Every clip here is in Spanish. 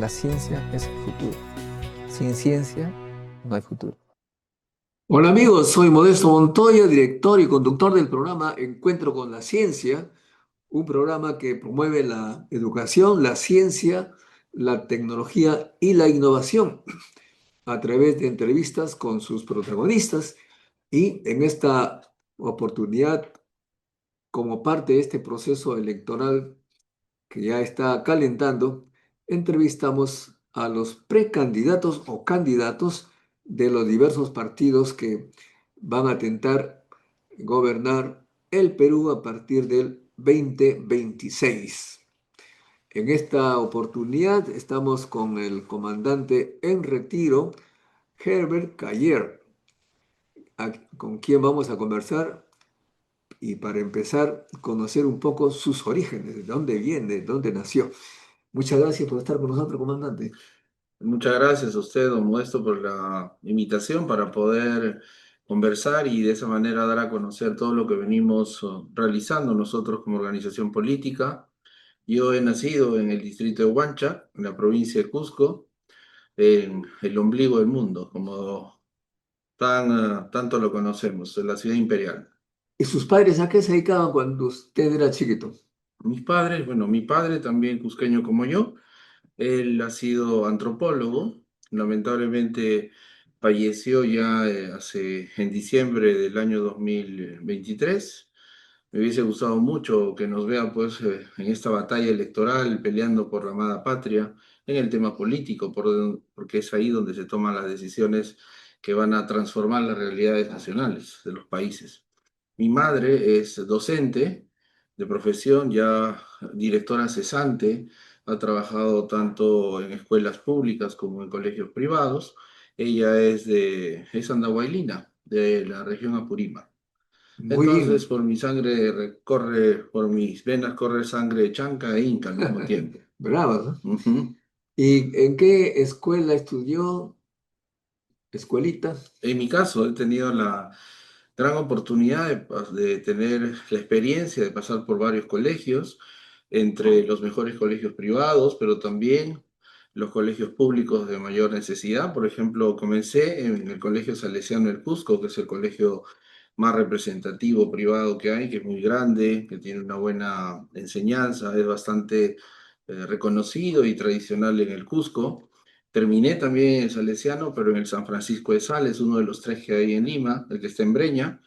la ciencia es el futuro. Sin ciencia no hay futuro. Hola amigos, soy Modesto Montoya, director y conductor del programa Encuentro con la Ciencia, un programa que promueve la educación, la ciencia, la tecnología y la innovación a través de entrevistas con sus protagonistas. Y en esta oportunidad, como parte de este proceso electoral que ya está calentando, entrevistamos a los precandidatos o candidatos de los diversos partidos que van a intentar gobernar el Perú a partir del 2026. En esta oportunidad estamos con el comandante en retiro, Herbert Cayer, con quien vamos a conversar y para empezar, conocer un poco sus orígenes, de dónde viene, de dónde nació. Muchas gracias por estar con nosotros, comandante. Muchas gracias a usted, don Modesto, por la invitación para poder conversar y de esa manera dar a conocer todo lo que venimos realizando nosotros como organización política. Yo he nacido en el distrito de Huancha, en la provincia de Cusco, en el ombligo del mundo, como tanto lo conocemos, en la ciudad imperial. ¿Y sus padres a qué se dedicaban cuando usted era chiquito? Mis padres, bueno, mi padre también cusqueño como yo. Él ha sido antropólogo, lamentablemente falleció ya en diciembre del año 2023. Me hubiese gustado mucho que nos vea pues en esta batalla electoral peleando por la amada patria, en el tema político, porque es ahí donde se toman las decisiones que van a transformar las realidades nacionales de los países. Mi madre es docente de profesión, ya directora cesante, ha trabajado tanto en escuelas públicas como en colegios privados. Ella es andahuaylina, de la región Apurímac. Muy Entonces, bien, por mi sangre corre, por mis venas corre sangre chanca e inca al mismo tiempo. bravo, ¿no? Ujú. ¿Y en qué escuela estudió? ¿Escuelita? En mi caso, he tenido la gran oportunidad de tener la experiencia de pasar por varios colegios, entre los mejores colegios privados, pero también los colegios públicos de mayor necesidad. Por ejemplo, comencé en el Colegio Salesiano del Cusco, que es el colegio más representativo privado que hay, que es muy grande, que tiene una buena enseñanza, es bastante reconocido y tradicional en el Cusco. Terminé también en el Salesiano, pero en el San Francisco de Sales, uno de los tres que hay en Lima, el que está en Breña.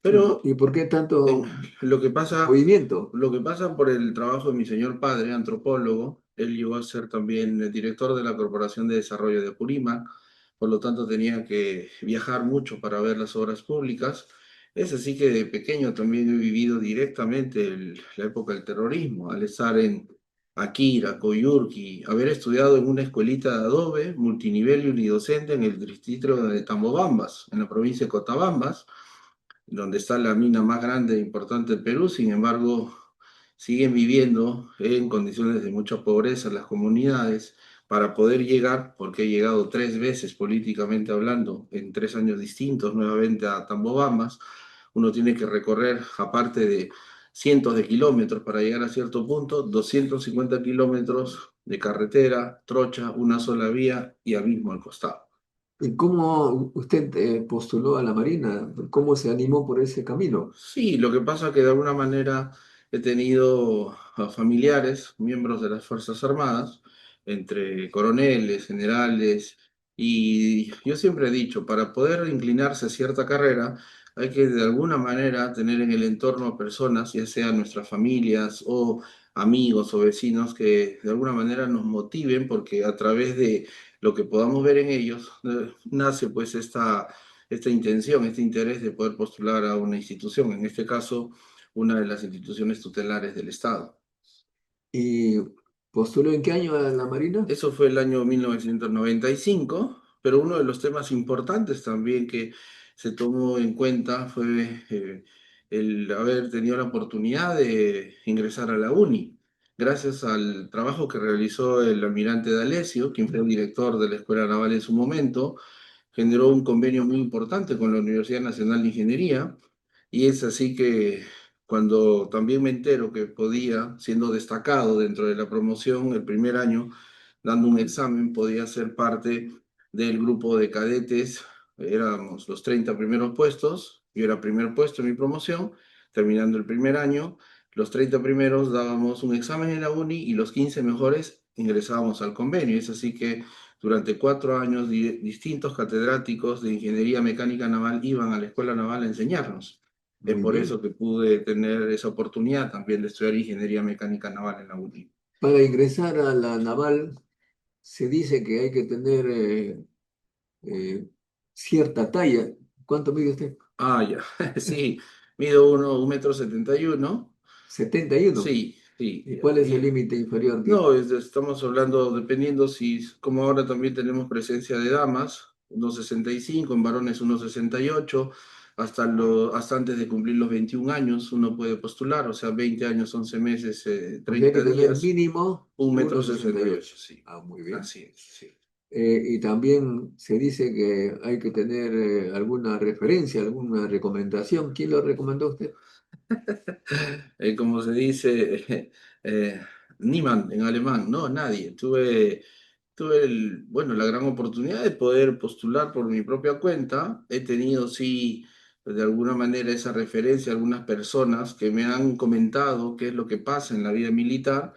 Pero ¿Y por qué en- tanto lo que pasa, movimiento? lo que pasa por el trabajo de mi señor padre, antropólogo, él llegó a ser también el director de la Corporación de Desarrollo de Apurímac, por lo tanto tenía que viajar mucho para ver las obras públicas. Es así que de pequeño también he vivido directamente la época del terrorismo, al estar en Akira, Coyurqui, haber estudiado en una escuelita de adobe, multinivel y unidocente en el distrito de Tambobambas, en la provincia de Cotabambas, donde está la mina más grande e importante del Perú. Sin embargo, siguen viviendo en condiciones de mucha pobreza las comunidades para poder llegar, porque he llegado tres veces políticamente hablando, en 3 años distintos, nuevamente a Tambobamas. Uno tiene que recorrer, aparte de cientos de kilómetros para llegar a cierto punto, 250 kilómetros de carretera, trocha, una sola vía y abismo al costado. ¿Y cómo usted postuló a la Marina? ¿Cómo se animó por ese camino? Sí, lo que pasa es que de alguna manera he tenido familiares, miembros de las Fuerzas Armadas, entre coroneles, generales, y yo siempre he dicho, para poder inclinarse a cierta carrera, hay que de alguna manera tener en el entorno personas, ya sean nuestras familias o amigos o vecinos, que de alguna manera nos motiven, porque a través de lo que podamos ver en ellos, nace pues esta intención, este interés de poder postular a una institución, en este caso, una de las instituciones tutelares del Estado. ¿Y postuló en qué año a la Marina? Eso fue el año 1995, pero uno de los temas importantes también que se tomó en cuenta fue el haber tenido la oportunidad de ingresar a la UNI, gracias al trabajo que realizó el almirante D'Alessio, quien fue el director de la Escuela Naval en su momento. Generó un convenio muy importante con la Universidad Nacional de Ingeniería, y es así que cuando también me entero que podía, siendo destacado dentro de la promoción el primer año, dando un examen, podía ser parte del grupo de cadetes. Éramos los 30 primeros puestos, yo era primer puesto en mi promoción, terminando el primer año, los 30 primeros dábamos un examen en la uni y los 15 mejores ingresábamos al convenio. Es así que durante 4 años distintos catedráticos de Ingeniería Mecánica Naval iban a la Escuela Naval a enseñarnos. Es Muy por bien. eso que pude tener esa oportunidad también de estudiar Ingeniería Mecánica Naval en la UNI. Para ingresar a la naval se dice que hay que tener eh, cierta talla. ¿Cuánto mide usted? Ah, ya, sí, mido 1,71 m. 71. Sí, sí. ¿Y cuál es el límite inferior? No, estamos hablando, dependiendo si, como ahora también tenemos presencia de damas, 1,65, en varones 1,68, hasta antes de cumplir los 21 años uno puede postular, o sea, 20 años, 11 meses, O sea, hay que 30 tener días, mínimo 1,68 m, 1,68. sí, Ah, muy bien. así es, sí. Y también se dice que hay que tener alguna referencia, alguna recomendación. ¿Quién lo recomendó a usted? Como se dice, eh, niemand en alemán, no, nadie. Tuve bueno, la gran oportunidad de poder postular por mi propia cuenta. He tenido, sí, de alguna manera esa referencia a algunas personas que me han comentado qué es lo que pasa en la vida militar,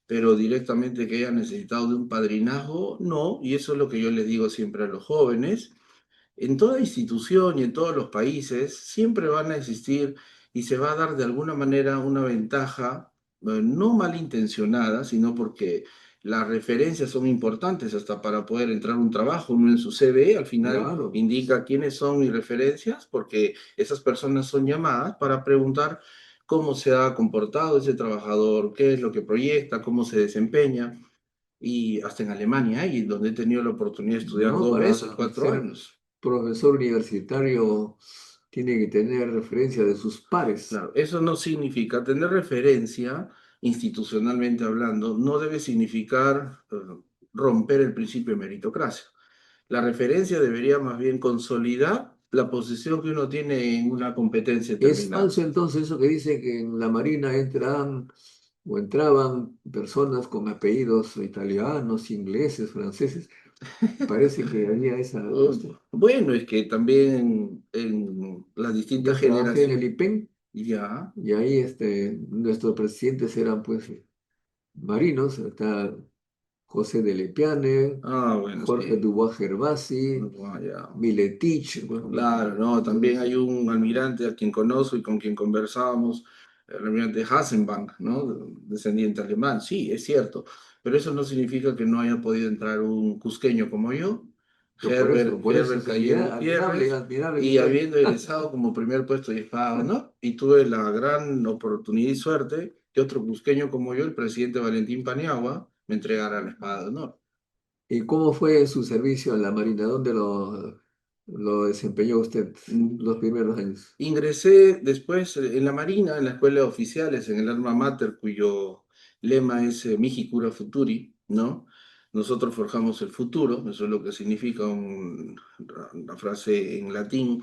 pero directamente que hayan necesitado de un padrinazgo, no, y eso es lo que yo les digo siempre a los jóvenes. En toda institución y en todos los países siempre van a existir y se va a dar de alguna manera una ventaja, no malintencionada, sino porque las referencias son importantes hasta para poder entrar a un trabajo. Uno en su CV al final Claro. indica quiénes son mis referencias, porque esas personas son llamadas para preguntar cómo se ha comportado ese trabajador, qué es lo que proyecta, cómo se desempeña. Y hasta en Alemania, y donde he tenido la oportunidad de estudiar No, dos para veces, cuatro ser años. profesor universitario tiene que tener referencia de sus pares. Claro, eso no significa tener referencia institucionalmente hablando, no debe significar romper el principio de meritocracia. La referencia debería más bien consolidar la posición que uno tiene en una competencia ¿Es determinada. falso entonces eso que dice que en la Marina entran o entraban personas con apellidos italianos, ingleses, franceses? Parece que había esa cosa. Bueno, es que también en las distintas Yo trabajé en el generaciones, IPEN ya, y ahí nuestros presidentes eran pues marinos. Está José de Lepiane, bueno, Jorge sí, Dubois Gervasi, ya. Miletich. Bueno, Claro, no, también entonces, hay un almirante a quien conozco y con quien conversábamos, el almirante Hassenbank, ¿no? Descendiente alemán, sí, es cierto, pero eso no significa que no haya podido entrar un cusqueño como yo, yo por eso Herbert es Cayero admirable, Gutiérrez, admirable que y usted. habiendo egresado como primer puesto de espada, ¿no? Y tuve la gran oportunidad y suerte que otro cusqueño como yo, el presidente Valentín Paniagua, me entregara la espada de honor. ¿Y cómo fue su servicio en la Marina? ¿Dónde lo desempeñó usted Mm, los primeros años? Ingresé después en la Marina, en la Escuela de Oficiales, en el Alma Mater, cuyo lema es Mihi Cura Futuri, ¿no? Nosotros forjamos el futuro, eso es lo que significa una frase en latín.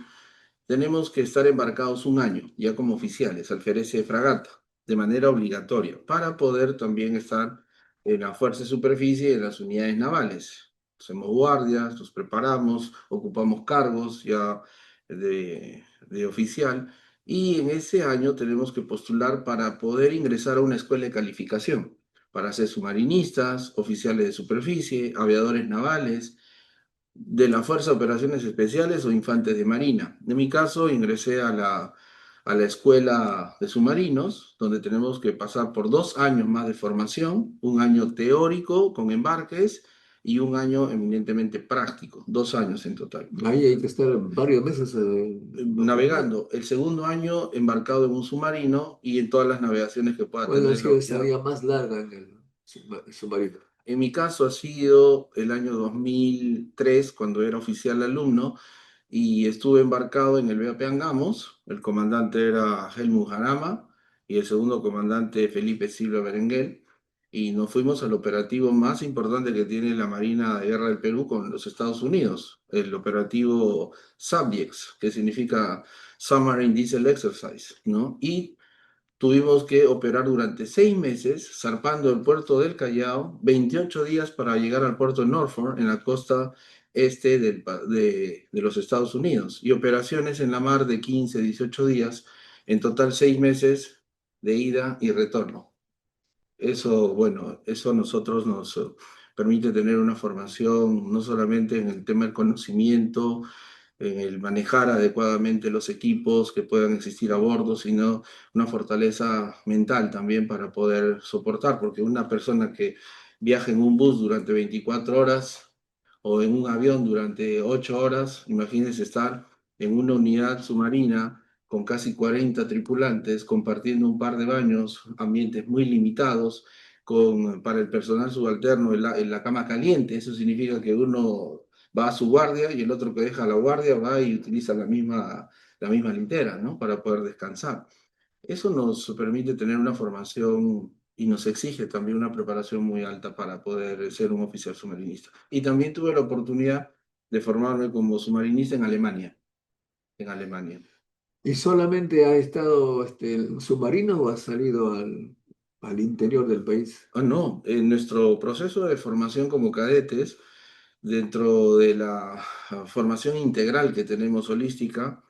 Tenemos que estar embarcados un año, ya como oficiales, alférez de fragata, de manera obligatoria, para poder también estar en la fuerza de superficie y en las unidades navales. Hacemos guardias, nos preparamos, ocupamos cargos ya de oficial, y en ese año tenemos que postular para poder ingresar a una escuela de calificación, para ser submarinistas, oficiales de superficie, aviadores navales, de la Fuerza de Operaciones Especiales o Infantes de Marina. En mi caso, ingresé a la Escuela de Submarinos, donde tenemos que pasar por 2 años más de formación, un año teórico con embarques y un año eminentemente práctico, 2 años en total. Ahí hay que estar varios meses bajo el mar. Navegando, el segundo año embarcado en un submarino y en todas las navegaciones que pueda ¿Cuál ha tener la sido esa unidad. vía más larga en el submarino? En mi caso ha sido el año 2003, cuando era oficial alumno, y estuve embarcado en el BAP Angamos. El comandante era Helmut Jarama y el segundo comandante Felipe Silva Berenguel. Y nos fuimos al operativo más importante que tiene la Marina de Guerra del Perú con los Estados Unidos, el operativo SABIEX, que significa Submarine Diesel Exercise, ¿no? Y tuvimos que operar durante 6 meses, zarpando el puerto del Callao, 28 días para llegar al puerto de Norfolk, en la costa este de los Estados Unidos, y operaciones en la mar de 15, 18 días, en total 6 meses de ida y retorno. Eso, bueno, eso a nosotros nos permite tener una formación no solamente en el tema del conocimiento, en el manejar adecuadamente los equipos que puedan existir a bordo, sino una fortaleza mental también para poder soportar, porque una persona que viaja en un bus durante 24 horas o en un avión durante 8 horas, imagínense estar en una unidad submarina con casi 40 tripulantes, compartiendo un par de baños, ambientes muy limitados, para el personal subalterno en la cama caliente. Eso significa que uno va a su guardia y el otro que deja la guardia va y utiliza la misma litera, ¿no? Para poder descansar. Eso nos permite tener una formación y nos exige también una preparación muy alta para poder ser un oficial submarinista. Y también tuve la oportunidad de formarme como submarinista en Alemania, en Alemania. ¿Y solamente ha estado en submarino o ha salido al interior del país? Ah, no, en nuestro proceso de formación como cadetes, dentro de la formación integral que tenemos holística,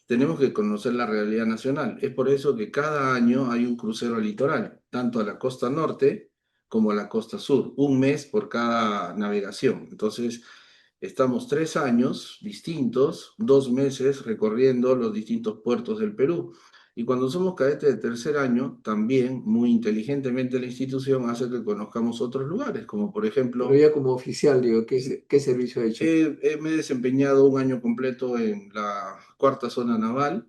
tenemos que conocer la realidad nacional. Es por eso que cada año hay un crucero al litoral, tanto a la costa norte como a la costa sur, un mes por cada navegación. Entonces, estamos 3 años distintos, 2 meses recorriendo los distintos puertos del Perú. Y cuando somos cadetes de tercer año, también muy inteligentemente la institución hace que conozcamos otros lugares, como por Pero ejemplo, ya como oficial, digo, ¿qué servicio ha hecho? me he desempeñado un año completo en la cuarta zona naval,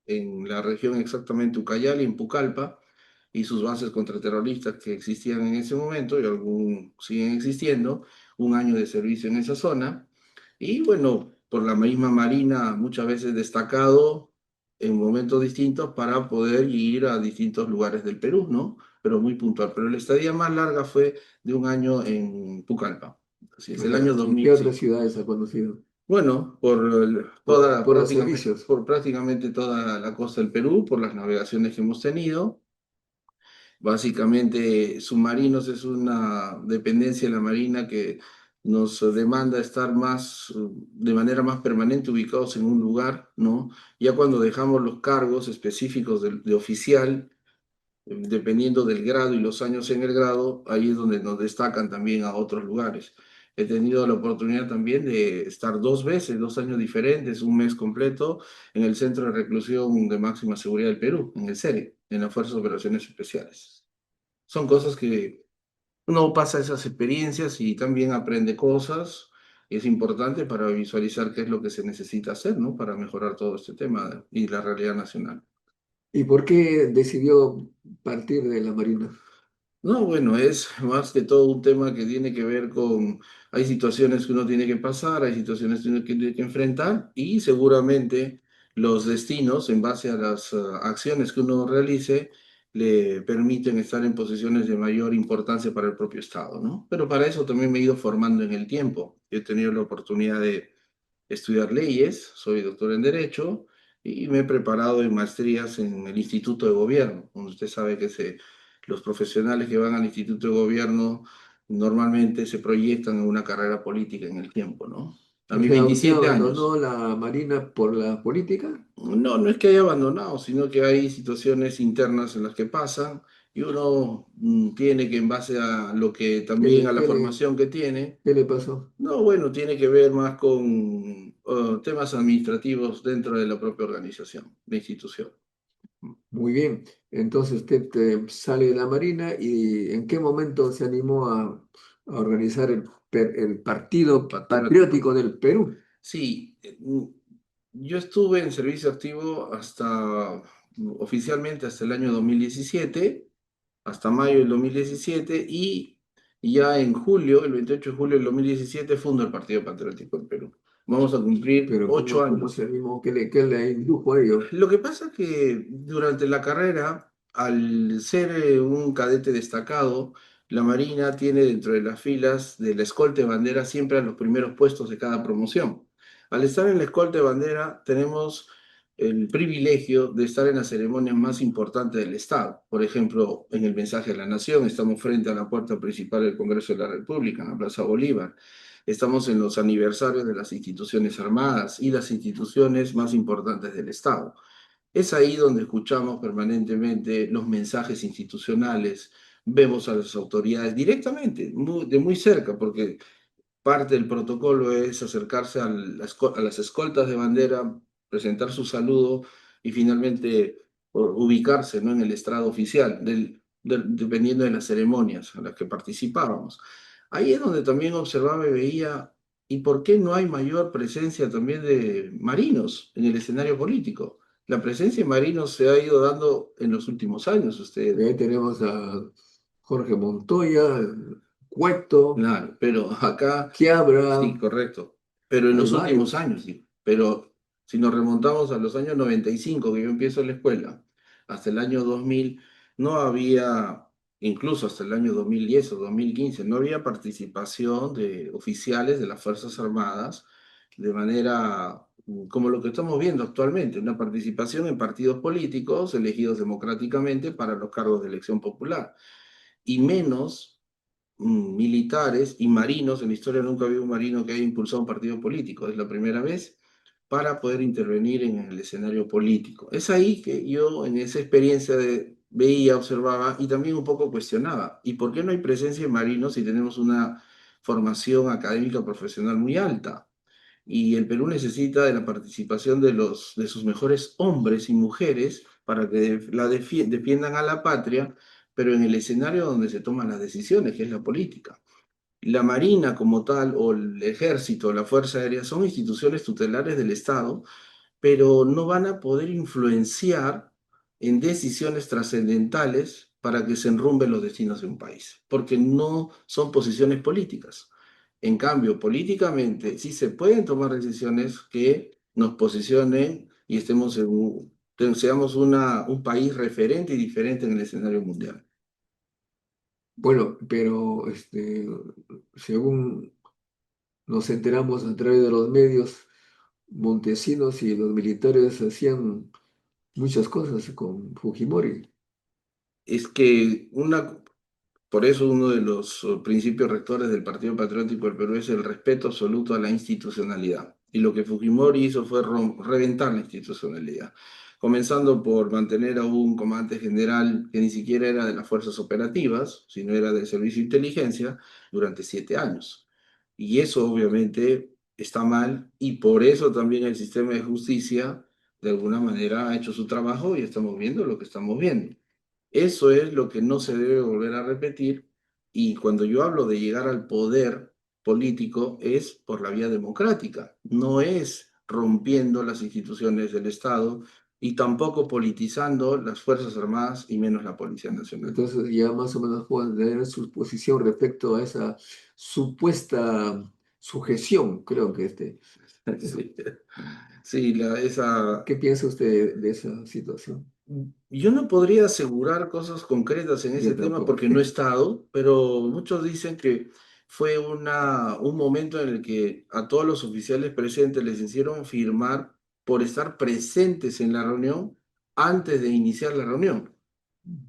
en la región exactamente Ucayali, en Pucallpa, y sus bases contraterroristas que existían en ese momento y algún siguen existiendo, un año de servicio en esa zona, y bueno, por la misma Marina muchas veces destacado en momentos distintos para poder ir a distintos lugares del Perú, ¿no? Pero muy puntual. Pero la estadía más larga fue de un año en Pucallpa. Así es, el año ¿Y qué 2000, otras sí. ciudades ha conocido? Bueno, Por los servicios. por prácticamente toda la costa del Perú, por las navegaciones que hemos tenido. Básicamente, submarinos es una dependencia de la Marina que nos demanda estar de manera más permanente ubicados en un lugar, ¿no? Ya cuando dejamos los cargos específicos de oficial, dependiendo del grado y los años en el grado, ahí es donde nos destacan también a otros lugares. He tenido la oportunidad también de estar 2 veces, 2 años diferentes, un mes completo, en el Centro de Reclusión de Máxima Seguridad del Perú, en el CERE, en las Fuerzas de Operaciones Especiales. Son cosas que uno pasa esas experiencias y también aprende cosas. Y es importante para visualizar qué es lo que se necesita hacer, ¿no? Para mejorar todo este tema y la realidad nacional. ¿Y por qué decidió partir de la Marina? No, bueno, es más que todo un tema que tiene que ver con, hay situaciones que uno tiene que pasar, hay situaciones que uno tiene que enfrentar y seguramente los destinos, en base a las acciones que uno realice, le permiten estar en posiciones de mayor importancia para el propio Estado, ¿no? Pero para eso también me he ido formando en el tiempo. He tenido la oportunidad de estudiar leyes, soy doctor en Derecho y me he preparado en maestrías en el Instituto de Gobierno, donde usted sabe que los profesionales que van al Instituto de Gobierno normalmente se proyectan en una carrera política en el tiempo, ¿no? A O mí sea, ¿usted 27 abandonó años. la Marina por la política? No, no es que haya abandonado, sino que hay situaciones internas en las que pasan y uno tiene que, en base a lo que ¿Qué también a le, la qué le, formación que tiene, qué le pasó? no, bueno, tiene que ver más con temas administrativos dentro de la propia organización, la institución. Muy bien. Entonces usted sale de la Marina y ¿en qué momento se animó a organizar el Partido Patriótico. Patriótico del Perú? Sí, yo estuve en servicio activo oficialmente hasta el año 2017, hasta mayo del 2017, y ya en julio, el 28 de julio del 2017, fundo el Partido Patriótico del Perú. Vamos a cumplir Pero 8 ¿cómo se años. animó? ¿Qué le indujo a ello? Lo que pasa es que durante la carrera, al ser un cadete destacado, la Marina tiene dentro de las filas de la escolta de bandera siempre a los primeros puestos de cada promoción. Al estar en la escolta de bandera, tenemos el privilegio de estar en las ceremonias más importantes del Estado. Por ejemplo, en el mensaje de la Nación, estamos frente a la puerta principal del Congreso de la República, en la Plaza Bolívar. Estamos en los aniversarios de las instituciones armadas y las instituciones más importantes del Estado. Es ahí donde escuchamos permanentemente los mensajes institucionales, vemos a las autoridades directamente, de muy cerca, porque parte del protocolo es acercarse a las escoltas de bandera, presentar su saludo y finalmente ubicarse, ¿no?, en el estrado oficial, dependiendo de las ceremonias a las que participábamos. Ahí es donde también observaba y veía, ¿y por qué no hay mayor presencia también de marinos en el escenario político? La presencia de marinos se ha ido dando en los últimos años, Y usted. ahí tenemos a Jorge Montoya, Cueto, Claro, pero acá, Quiabra, sí, correcto. Pero en hay los últimos varios. años, sí. Pero si nos remontamos a los años 95 que yo empiezo la escuela, hasta el año 2000 no había, incluso hasta el año 2010 o 2015 no había participación de oficiales de las Fuerzas Armadas de manera como lo que estamos viendo actualmente, una participación en partidos políticos elegidos democráticamente para los cargos de elección popular, y menos militares y marinos. En la historia nunca había un marino que haya impulsado un partido político, es la primera vez, para poder intervenir en el escenario político. Es ahí que yo en esa experiencia veía, observaba y también un poco cuestionaba, ¿y por qué no hay presencia de marinos si tenemos una formación académica profesional muy alta? Y el Perú necesita de la participación de sus mejores hombres y mujeres para que defiendan a la patria, pero en el escenario donde se toman las decisiones, que es la política. La Marina como tal, o el Ejército, la Fuerza Aérea, son instituciones tutelares del Estado, pero no van a poder influenciar en decisiones trascendentales para que se enrumben los destinos de un país, porque no son posiciones políticas. En cambio, políticamente sí se pueden tomar decisiones que nos posicionen y seamos un país referente y diferente en el escenario mundial. Bueno, pero según nos enteramos a través de los medios, Montesinos y los militares hacían muchas cosas con Fujimori. Es que por eso uno de los principios rectores del Partido Patriótico del Perú es el respeto absoluto a la institucionalidad. Y lo que Fujimori hizo fue reventar la institucionalidad, comenzando por mantener a un comandante general que ni siquiera era de las fuerzas operativas, sino era del servicio de inteligencia, durante 7 años. Y eso obviamente está mal, y por eso también el sistema de justicia de alguna manera ha hecho su trabajo y estamos viendo lo que estamos viendo. Eso es lo que no se debe volver a repetir, y cuando yo hablo de llegar al poder político es por la vía democrática, no es rompiendo las instituciones del Estado y tampoco politizando las Fuerzas Armadas y menos la Policía Nacional. Entonces ya más o menos pueden tener su posición respecto a esa supuesta sujeción, creo que Sí, sí, ¿qué piensa usted de esa situación? yo no podría asegurar cosas concretas en ese Yo tema tampoco. porque no he estado, pero muchos dicen que fue un momento en el que a todos los oficiales presentes les hicieron firmar por estar presentes en la reunión antes de iniciar la reunión.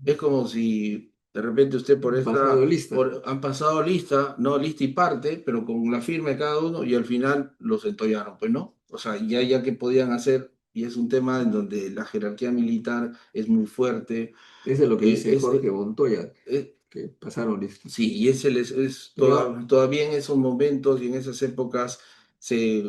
Es como si de repente usted Pasado lista. han pasado lista, no lista y parte, pero con la firma de cada uno y al final los entollaron, pues no. O sea, ya que podían hacer, y es un tema en donde la jerarquía militar es muy fuerte. Eso es lo que eh, dice es, Jorge eh, Montoya, eh, que pasaron lista. sí, y Pero, todavía en esos momentos y en esas épocas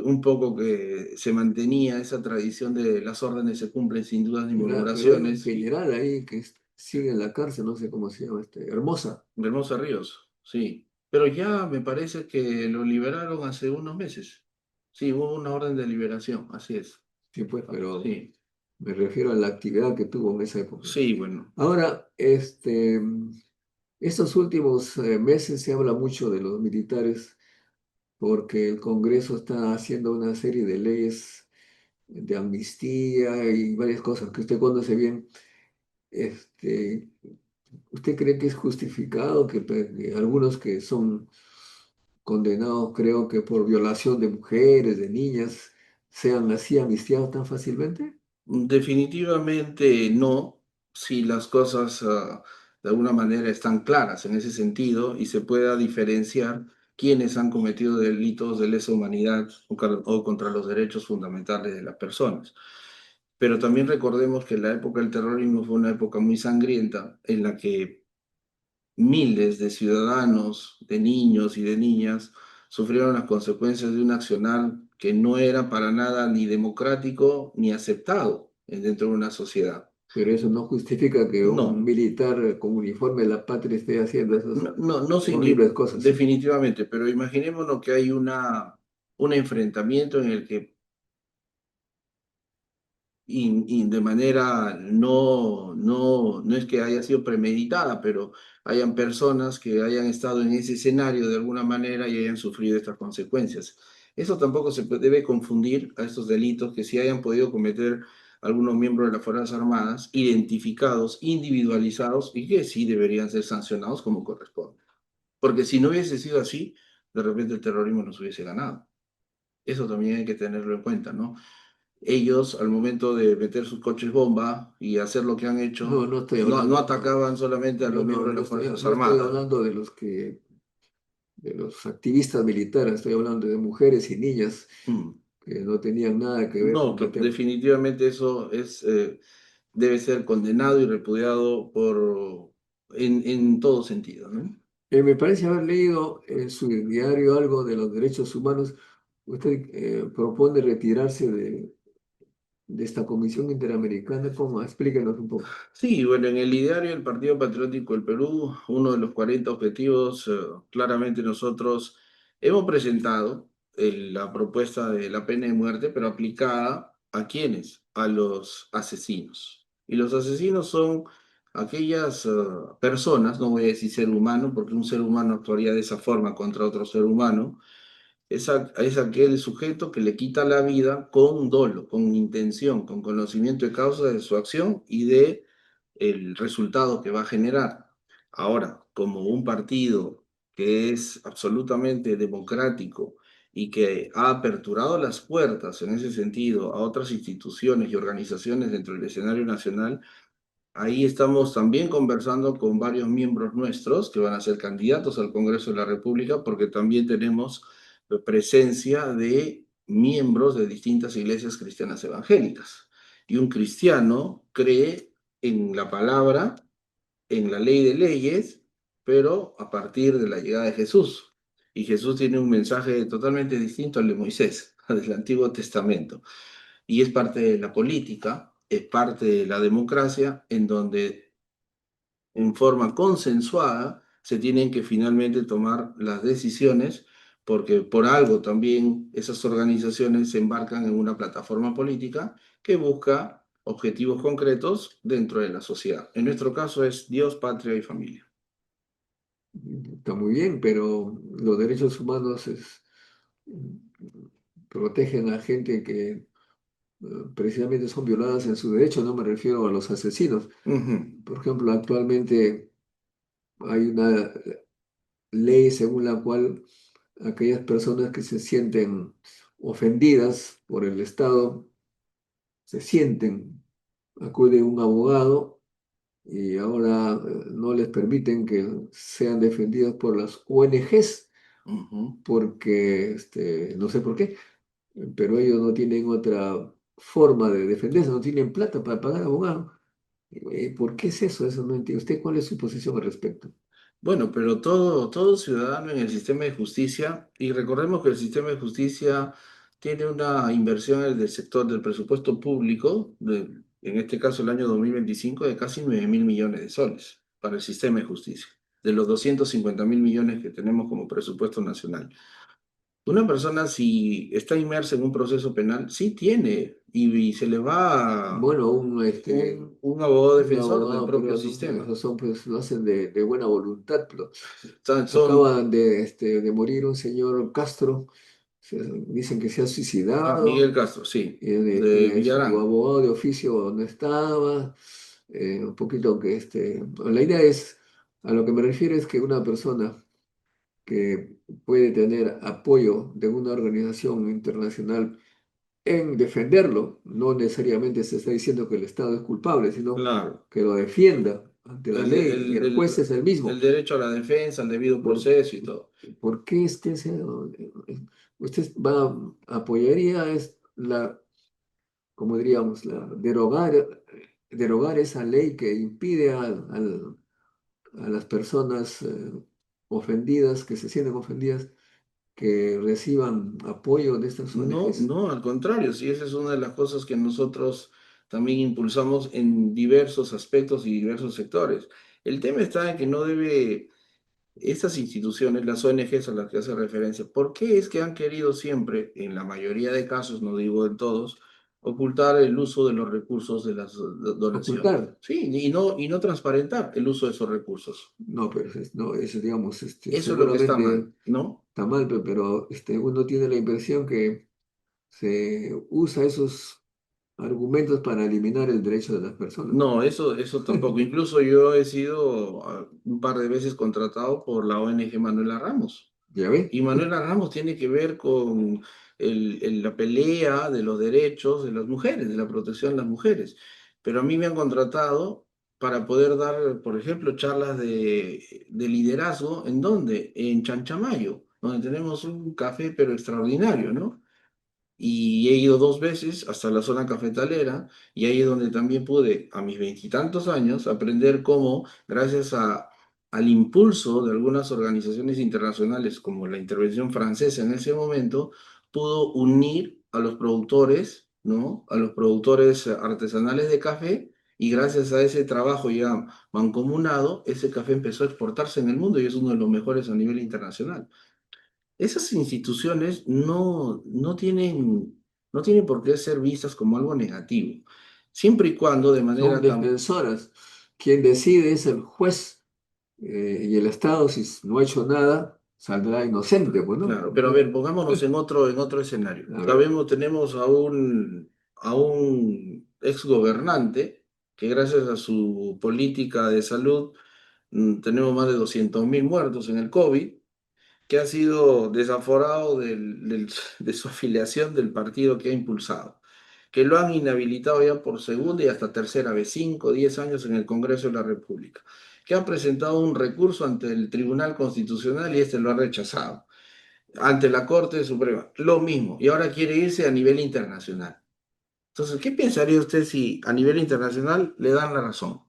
un poco que se mantenía esa tradición de las órdenes se cumplen sin dudas ni pero hay un murmuraciones. general ahí que sigue en la cárcel, no sé cómo se llama, Hermosa. Hermosa Ríos, sí. Pero ya me parece que lo liberaron hace unos meses. Sí, hubo una orden de liberación, así es. Sí, pues, pero Sí, me refiero a la actividad que tuvo en esa época. sí, bueno. Ahora, estos últimos meses se habla mucho de los militares porque el Congreso está haciendo una serie de leyes de amnistía y varias cosas que usted conoce bien. Este, ¿Usted cree que es justificado que algunos que son condenados, creo que por violación de mujeres, de niñas, sean así amnistiados tan fácilmente? Definitivamente no, si las cosas de alguna manera están claras en ese sentido y se pueda diferenciar quiénes han cometido delitos de lesa humanidad o contra los derechos fundamentales de las personas. Pero también recordemos que la época del terrorismo fue una época muy sangrienta en la que miles de ciudadanos, de niños y de niñas, sufrieron las consecuencias de un accionar que no era para nada ni democrático ni aceptado dentro de una sociedad. Pero eso no justifica que un No, militar con uniforme de la patria esté haciendo esas no horribles cosas, ¿sí? definitivamente, pero imaginémonos que hay un enfrentamiento en el que y de manera no es que haya sido premeditada, pero hayan personas que hayan estado en ese escenario de alguna manera y hayan sufrido estas consecuencias. Eso tampoco debe confundir a estos delitos que sí hayan podido cometer algunos miembros de las Fuerzas Armadas, identificados, individualizados y que sí deberían ser sancionados como corresponde. Porque si no hubiese sido así, de repente el terrorismo nos hubiese ganado. Eso también hay que tenerlo en cuenta, ¿no? Ellos, al momento de meter sus coches bomba y hacer lo que han No, hecho, no estoy no hablando, atacaban solamente a yo los no, miembros de no las estoy, Fuerzas no estoy Armadas. hablando de los activistas militares, estoy hablando de mujeres y niñas Mm. que no tenían nada que ver No, con que el tema. definitivamente eso debe ser condenado y repudiado en todo sentido, ¿no? Me parece haber leído en su diario algo de los derechos humanos. Usted propone retirarse de esta Comisión Interamericana. ¿Cómo? Explíquenos un poco. Sí, bueno, en el ideario del Partido Patriótico del Perú, uno de los 40 objetivos, claramente nosotros hemos presentado la propuesta de la pena de muerte, pero aplicada ¿a quiénes? A los asesinos. Y los asesinos son aquellas personas, no voy a decir ser humano, porque un ser humano actuaría de esa forma contra otro ser humano, es aquel sujeto que le quita la vida con dolo, con intención, con conocimiento de causa de su acción y de el resultado que va a generar. Ahora, como un partido que es absolutamente democrático y que ha aperturado las puertas en ese sentido a otras instituciones y organizaciones dentro del escenario nacional, ahí estamos también conversando con varios miembros nuestros que van a ser candidatos al Congreso de la República, porque también tenemos presencia de miembros de distintas iglesias cristianas evangélicas. Y un cristiano cree en la palabra, en la ley de leyes, pero a partir de la llegada de Jesús. Y Jesús tiene un mensaje totalmente distinto al de Moisés, del Antiguo Testamento. Y es parte de la política, es parte de la democracia, en donde en forma consensuada se tienen que finalmente tomar las decisiones, porque por algo también esas organizaciones se embarcan en una plataforma política que busca objetivos concretos dentro de la sociedad. En nuestro caso es Dios, patria y familia. Está muy bien, pero los derechos humanos protegen a gente que precisamente son violadas en su derecho. No me refiero a los asesinos. Ujú, Por ejemplo, actualmente hay una ley según la cual aquellas personas que se sienten ofendidas por el Estado, se sienten, acuden a un abogado y ahora no les permiten que sean defendidas por las ONGs ujú. porque, no sé por qué, pero ellos no tienen otra forma de defenderse, no tienen plata para pagar abogado. ¿Por qué es eso? Eso no entiendo. ¿Usted cuál es su posición al respecto? Bueno, pero todo ciudadano en el sistema de justicia, y recordemos que el sistema de justicia tiene una inversión del sector del presupuesto público, en este caso el año 2025, de casi 9.000 millones de soles para el sistema de justicia, de los 250.000 millones que tenemos como presupuesto nacional. Una persona si está inmersa en un proceso penal, sí tiene, y se le va Bueno, un abogado un defensor del abogado, propio pero no, sistema. esos son, pues, lo hacen de buena voluntad. Pero Son acaban de morir un señor Castro, dicen que se ha Miguel suicidado, Castro, sí, y de su Villarán. abogado de oficio no estaba, un poquito que la idea es, a lo que me refiero es que una persona que puede tener apoyo de una organización internacional en defenderlo. No necesariamente se está diciendo que el Estado es culpable, sino Claro. que lo defienda ante la El, ley. Y el, el juez el, es el mismo. el derecho a la defensa, el debido ¿Por, proceso y todo. por qué usted apoyaría como diríamos, derogar esa ley que impide a las personas ofendidas, que se sienten ofendidas, que reciban apoyo de estas No, ONGs? no, al contrario, sí, esa es una de las cosas que nosotros también impulsamos en diversos aspectos y diversos sectores. El tema está en que no debe, estas instituciones, las ONGs a las que hace referencia, ¿por qué es que han querido siempre, en la mayoría de casos, no digo en todos, ocultar el uso de los recursos de las donaciones? Ocultar. Sí, y no transparentar el uso de esos recursos. No, pero no, eso digamos, Eso es lo que está seguramente mal, ¿no? está mal, pero uno tiene la impresión que se usa esos argumentos para eliminar el derecho de las personas. No, eso tampoco. Incluso yo he sido un par de veces contratado por la ONG Manuela Ramos. ¿Ya ve? Y Manuela Ramos tiene que ver con la pelea de los derechos de las mujeres, de la protección de las mujeres. Pero a mí me han contratado para poder dar, por ejemplo, charlas de liderazgo. ¿En dónde? En Chanchamayo, donde tenemos un café pero extraordinario, ¿no? Y he ido 2 veces hasta la zona cafetalera y ahí es donde también pude, a mis veintitantos años, aprender cómo, gracias al impulso de algunas organizaciones internacionales, como la intervención francesa en ese momento, pudo unir a los productores, ¿no? A los productores artesanales de café. Y gracias a ese trabajo ya mancomunado, ese café empezó a exportarse en el mundo y es uno de los mejores a nivel internacional. Esas instituciones no tienen por qué ser vistas como algo negativo, siempre y cuando de Son manera defensoras. Quien decide es el juez, y el Estado, si no ha hecho nada, saldrá inocente, pues, ¿no? claro. Pero a ver, pongámonos en otro escenario. A ver, Tenemos a un ex gobernante que gracias a su política de salud tenemos más de 200.000 muertos en el COVID, que ha sido desaforado de su afiliación del partido que ha impulsado, que lo han inhabilitado ya por segunda y hasta tercera vez, 5 o 10 años en el Congreso de la República, que ha presentado un recurso ante el Tribunal Constitucional y este lo ha rechazado, ante la Corte Suprema, lo mismo, y ahora quiere irse a nivel internacional. Entonces, ¿qué pensaría usted si a nivel internacional le dan la razón?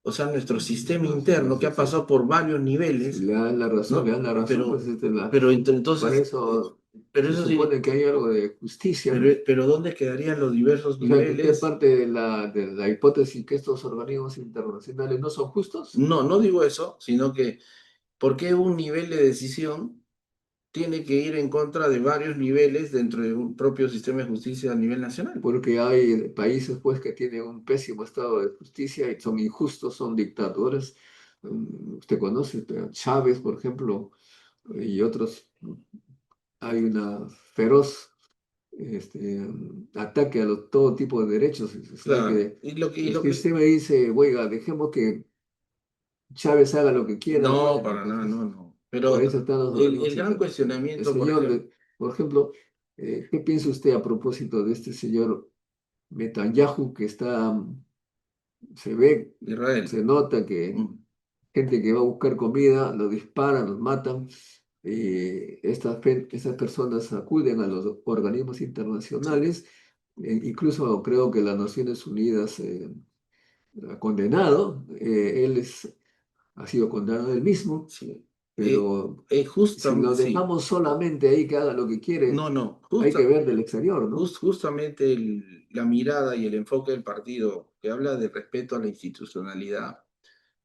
O sea, nuestro sistema no, sí, no interno que sé ha pasado por varios si niveles, le dan la razón, le ¿no? dan la razón, Pero, pues pero para entonces, eso pero se eso sí, supone que hay algo de justicia, pero, ¿no? pero ¿dónde quedarían los diversos O sea, que usted niveles? parte de la hipótesis que estos organismos internacionales no son justos. No, no digo eso, sino que ¿por qué un nivel de decisión tiene que ir en contra de varios niveles dentro de un propio sistema de justicia a nivel nacional? Porque hay países pues que tienen un pésimo estado de justicia y son injustos, son dictadores. Usted conoce a Chávez, por ejemplo, y otros. Hay una feroz ataque a todo tipo de derechos. O sea Claro. que si usted me dice, oiga, dejemos que Chávez haga lo que quiera, No, bueno, para nada, entonces no, no. por Pero eso están los el organismos gran internacionales. El cuestionamiento, por señor, ejemplo, por ejemplo, ¿qué piensa usted a propósito de este señor Netanyahu que se ve, Israel. se nota que Mm. gente que va a buscar comida, los disparan, los matan, y estas personas acuden a los organismos internacionales, incluso creo que las Naciones Unidas ha condenado, ha sido condenado él mismo, Sí. pero si lo Sí. dejamos solamente ahí que haga lo que quiere, No, no. hay que ver del exterior, ¿no? Justamente la mirada y el enfoque del partido que habla de respeto a la institucionalidad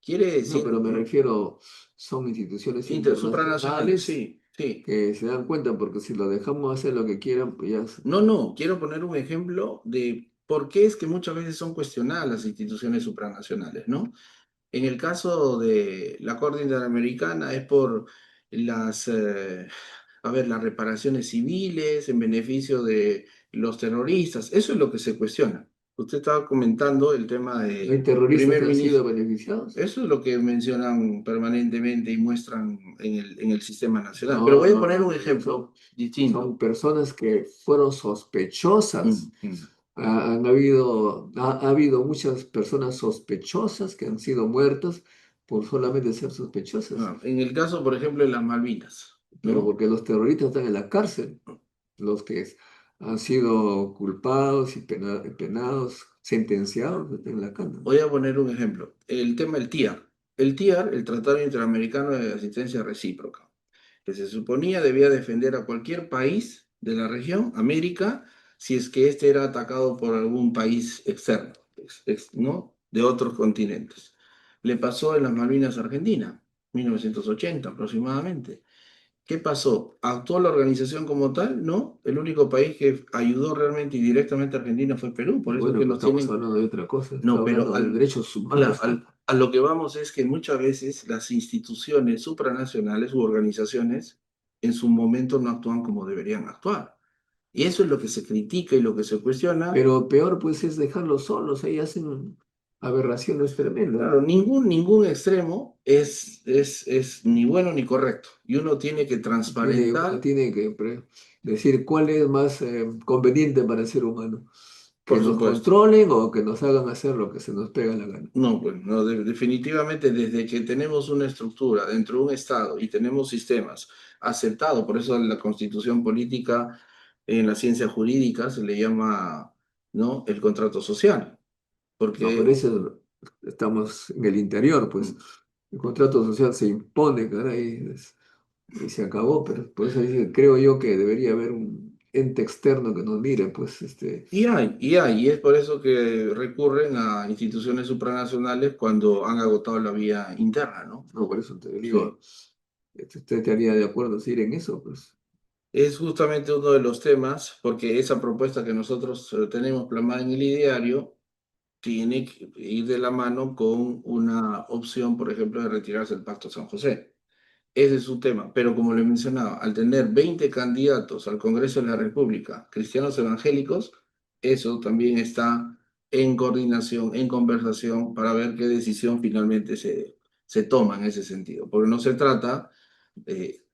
quiere No, decir pero me refiero, son instituciones supranacionales, internacionales sí, sí. que se dan cuenta, porque si lo dejamos hacer lo que quieran, pues ya. No, no, quiero poner un ejemplo de por qué es que muchas veces son cuestionadas las instituciones supranacionales, ¿no? En el caso de la Corte Interamericana es por las, las reparaciones civiles en beneficio de los terroristas. Eso es lo que se cuestiona. Usted estaba comentando el tema ¿Hay del terroristas primer que han sido ministro. beneficiados? Eso es lo que mencionan permanentemente y muestran en el sistema nacional. Pero No, voy a no, poner no, un no, ejemplo distinto. son personas que fueron sospechosas. Mm, mm. Ha habido muchas personas sospechosas que han sido muertas por solamente ser sospechosas, En el caso, por ejemplo, de las Malvinas, pero ¿no? porque los terroristas están en la cárcel, los que han sido culpados y penados, sentenciados, están en la cárcel. Voy a poner un ejemplo. El tema del TIAR. El TIAR, el Tratado Interamericano de Asistencia Recíproca, que se suponía debía defender a cualquier país de la región, América, si es que éste era atacado por algún país externo, ¿no? De otros continentes. Le pasó en las Malvinas a Argentina, 1980 aproximadamente. ¿Qué pasó? ¿Actuó la organización como tal? No. El único país que ayudó realmente y directamente a Argentina fue Perú, por eso es Bueno, que pero los estamos tienen. hablando de otra cosa, No, estamos pero hablando de derechos humanos. a lo que vamos es que muchas veces las instituciones supranacionales u organizaciones en su momento no actúan como deberían actuar. Y eso es lo que se critica y lo que se cuestiona. Pero peor pues es dejarlos solos, ahí hacen aberraciones tremendas. Claro, ningún extremo es ni bueno ni correcto. Y uno tiene que Uno transparentar, tiene que decir cuál es más conveniente para el ser humano, que por nos supuesto. controlen o que nos hagan hacer lo que se nos pega la gana. No, pues no, definitivamente desde que tenemos una estructura dentro de un Estado y tenemos sistemas aceptados, por eso la constitución política en la ciencia jurídica se le llama, ¿no? El contrato social, No, pero porque eso estamos en el interior, pues mm, el contrato social se impone, caray, y se acabó, pero por eso creo yo que debería haber un ente externo que nos mire, pues y es por eso que recurren a instituciones supranacionales cuando han agotado la vía interna, ¿no? no, por eso te Sí. digo, ¿usted estaría de acuerdo en ir en eso? Pues Es justamente uno de los temas, porque esa propuesta que nosotros tenemos plasmada en el ideario tiene que ir de la mano con una opción, por ejemplo, de retirarse del Pacto San José. Ese es su tema. Pero como le mencionaba, al tener 20 candidatos al Congreso de la República, cristianos evangélicos, eso también está en coordinación, en conversación, para ver qué decisión finalmente se toma en ese sentido. Porque no se trata,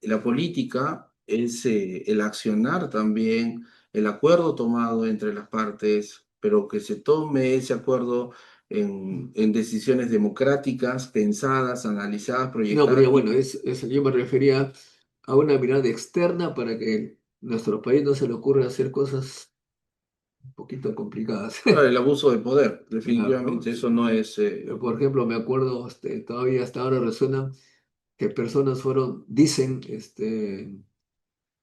la política es el accionar también, el acuerdo tomado entre las partes, pero que se tome ese acuerdo en decisiones democráticas, pensadas, analizadas, no, pero proyectadas ya y bueno, que, yo me refería a una mirada externa para que nuestro país no se le ocurra hacer cosas un poquito complicadas. claro, el abuso de poder, Claro, ¿no? definitivamente, eso no es, Por ejemplo, me acuerdo, todavía hasta ahora resuena que personas dicen,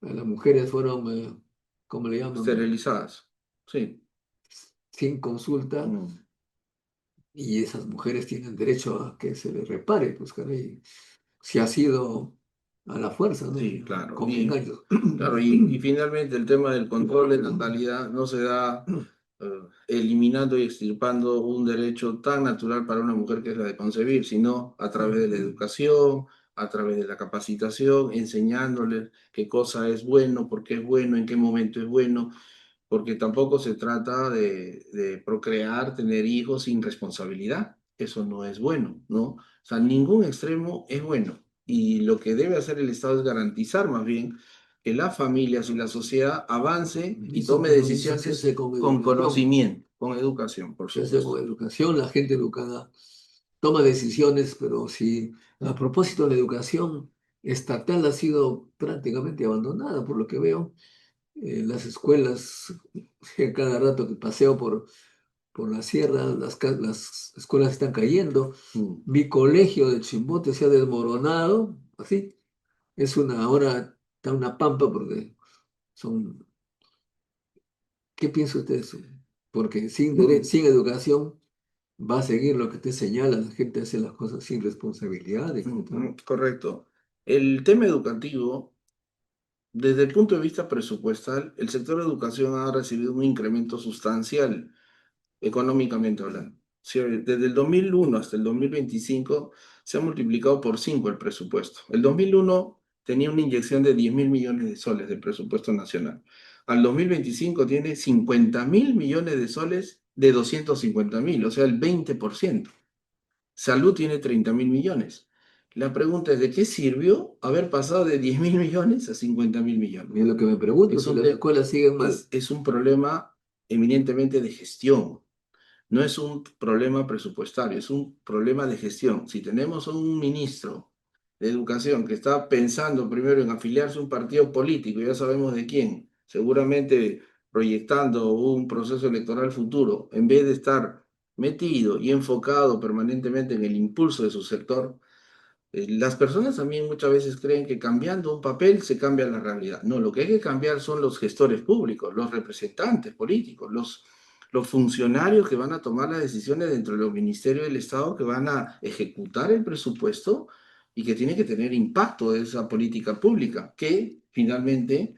a las mujeres fueron, ¿cómo le llaman? esterilizadas. Sí. Sin consulta, Mm, y esas mujeres tienen derecho a que se les repare, pues caray, si ha sido a la fuerza, ¿no? sí, claro. Con engaños. Claro, y finalmente el tema del control de natalidad no se da eliminando y extirpando un derecho tan natural para una mujer que es la de concebir, sino a través de la educación, a través de la capacitación, enseñándoles qué cosa es bueno, por qué es bueno, en qué momento es bueno, porque tampoco se trata de procrear, tener hijos sin responsabilidad. Eso no es bueno, ¿no? O sea, ningún extremo es bueno. Y lo que debe hacer el Estado es garantizar más bien que las familias y la sociedad avance y Eso, tome pero eso se decisiones hace con con educación, conocimiento, con educación, por se hace con supuesto. educación, la gente educada toma decisiones, pero si a propósito de la educación estatal ha sido prácticamente abandonada, por lo que veo, las escuelas, cada rato que paseo por la sierra, las escuelas están cayendo. Mm. Mi colegio de Chimbote se ha desmoronado, así. Ahora está una pampa porque son, ¿qué piensa usted de eso? Porque sin educación va a seguir lo que te señala, la gente hace las cosas sin responsabilidad, etc. Correcto. El tema educativo, desde el punto de vista presupuestal, el sector de educación ha recibido un incremento sustancial económicamente hablando. Sí, desde el 2001 hasta el 2025 se ha multiplicado por 5 el presupuesto. El 2001 tenía una inyección de 10.000 millones de soles de presupuesto nacional. Al 2025 tiene 50.000 millones de soles de 250.000, o sea, el 20%. Salud tiene 30.000 millones. La pregunta es, ¿de qué sirvió haber pasado de 10.000 millones a 50.000 millones? Y es lo que me pregunto, Es si un, las te- escuelas siguen mal. es un problema eminentemente de gestión. No es un problema presupuestario, es un problema de gestión. Si tenemos un ministro de educación que está pensando primero en afiliarse a un partido político, ya sabemos de quién, seguramente proyectando un proceso electoral futuro, en vez de estar metido y enfocado permanentemente en el impulso de su sector, las personas también muchas veces creen que cambiando un papel se cambia la realidad. No, lo que hay que cambiar son los gestores públicos, los representantes políticos, los funcionarios que van a tomar las decisiones dentro de los ministerios del Estado, que van a ejecutar el presupuesto y que tiene que tener impacto de esa política pública, que finalmente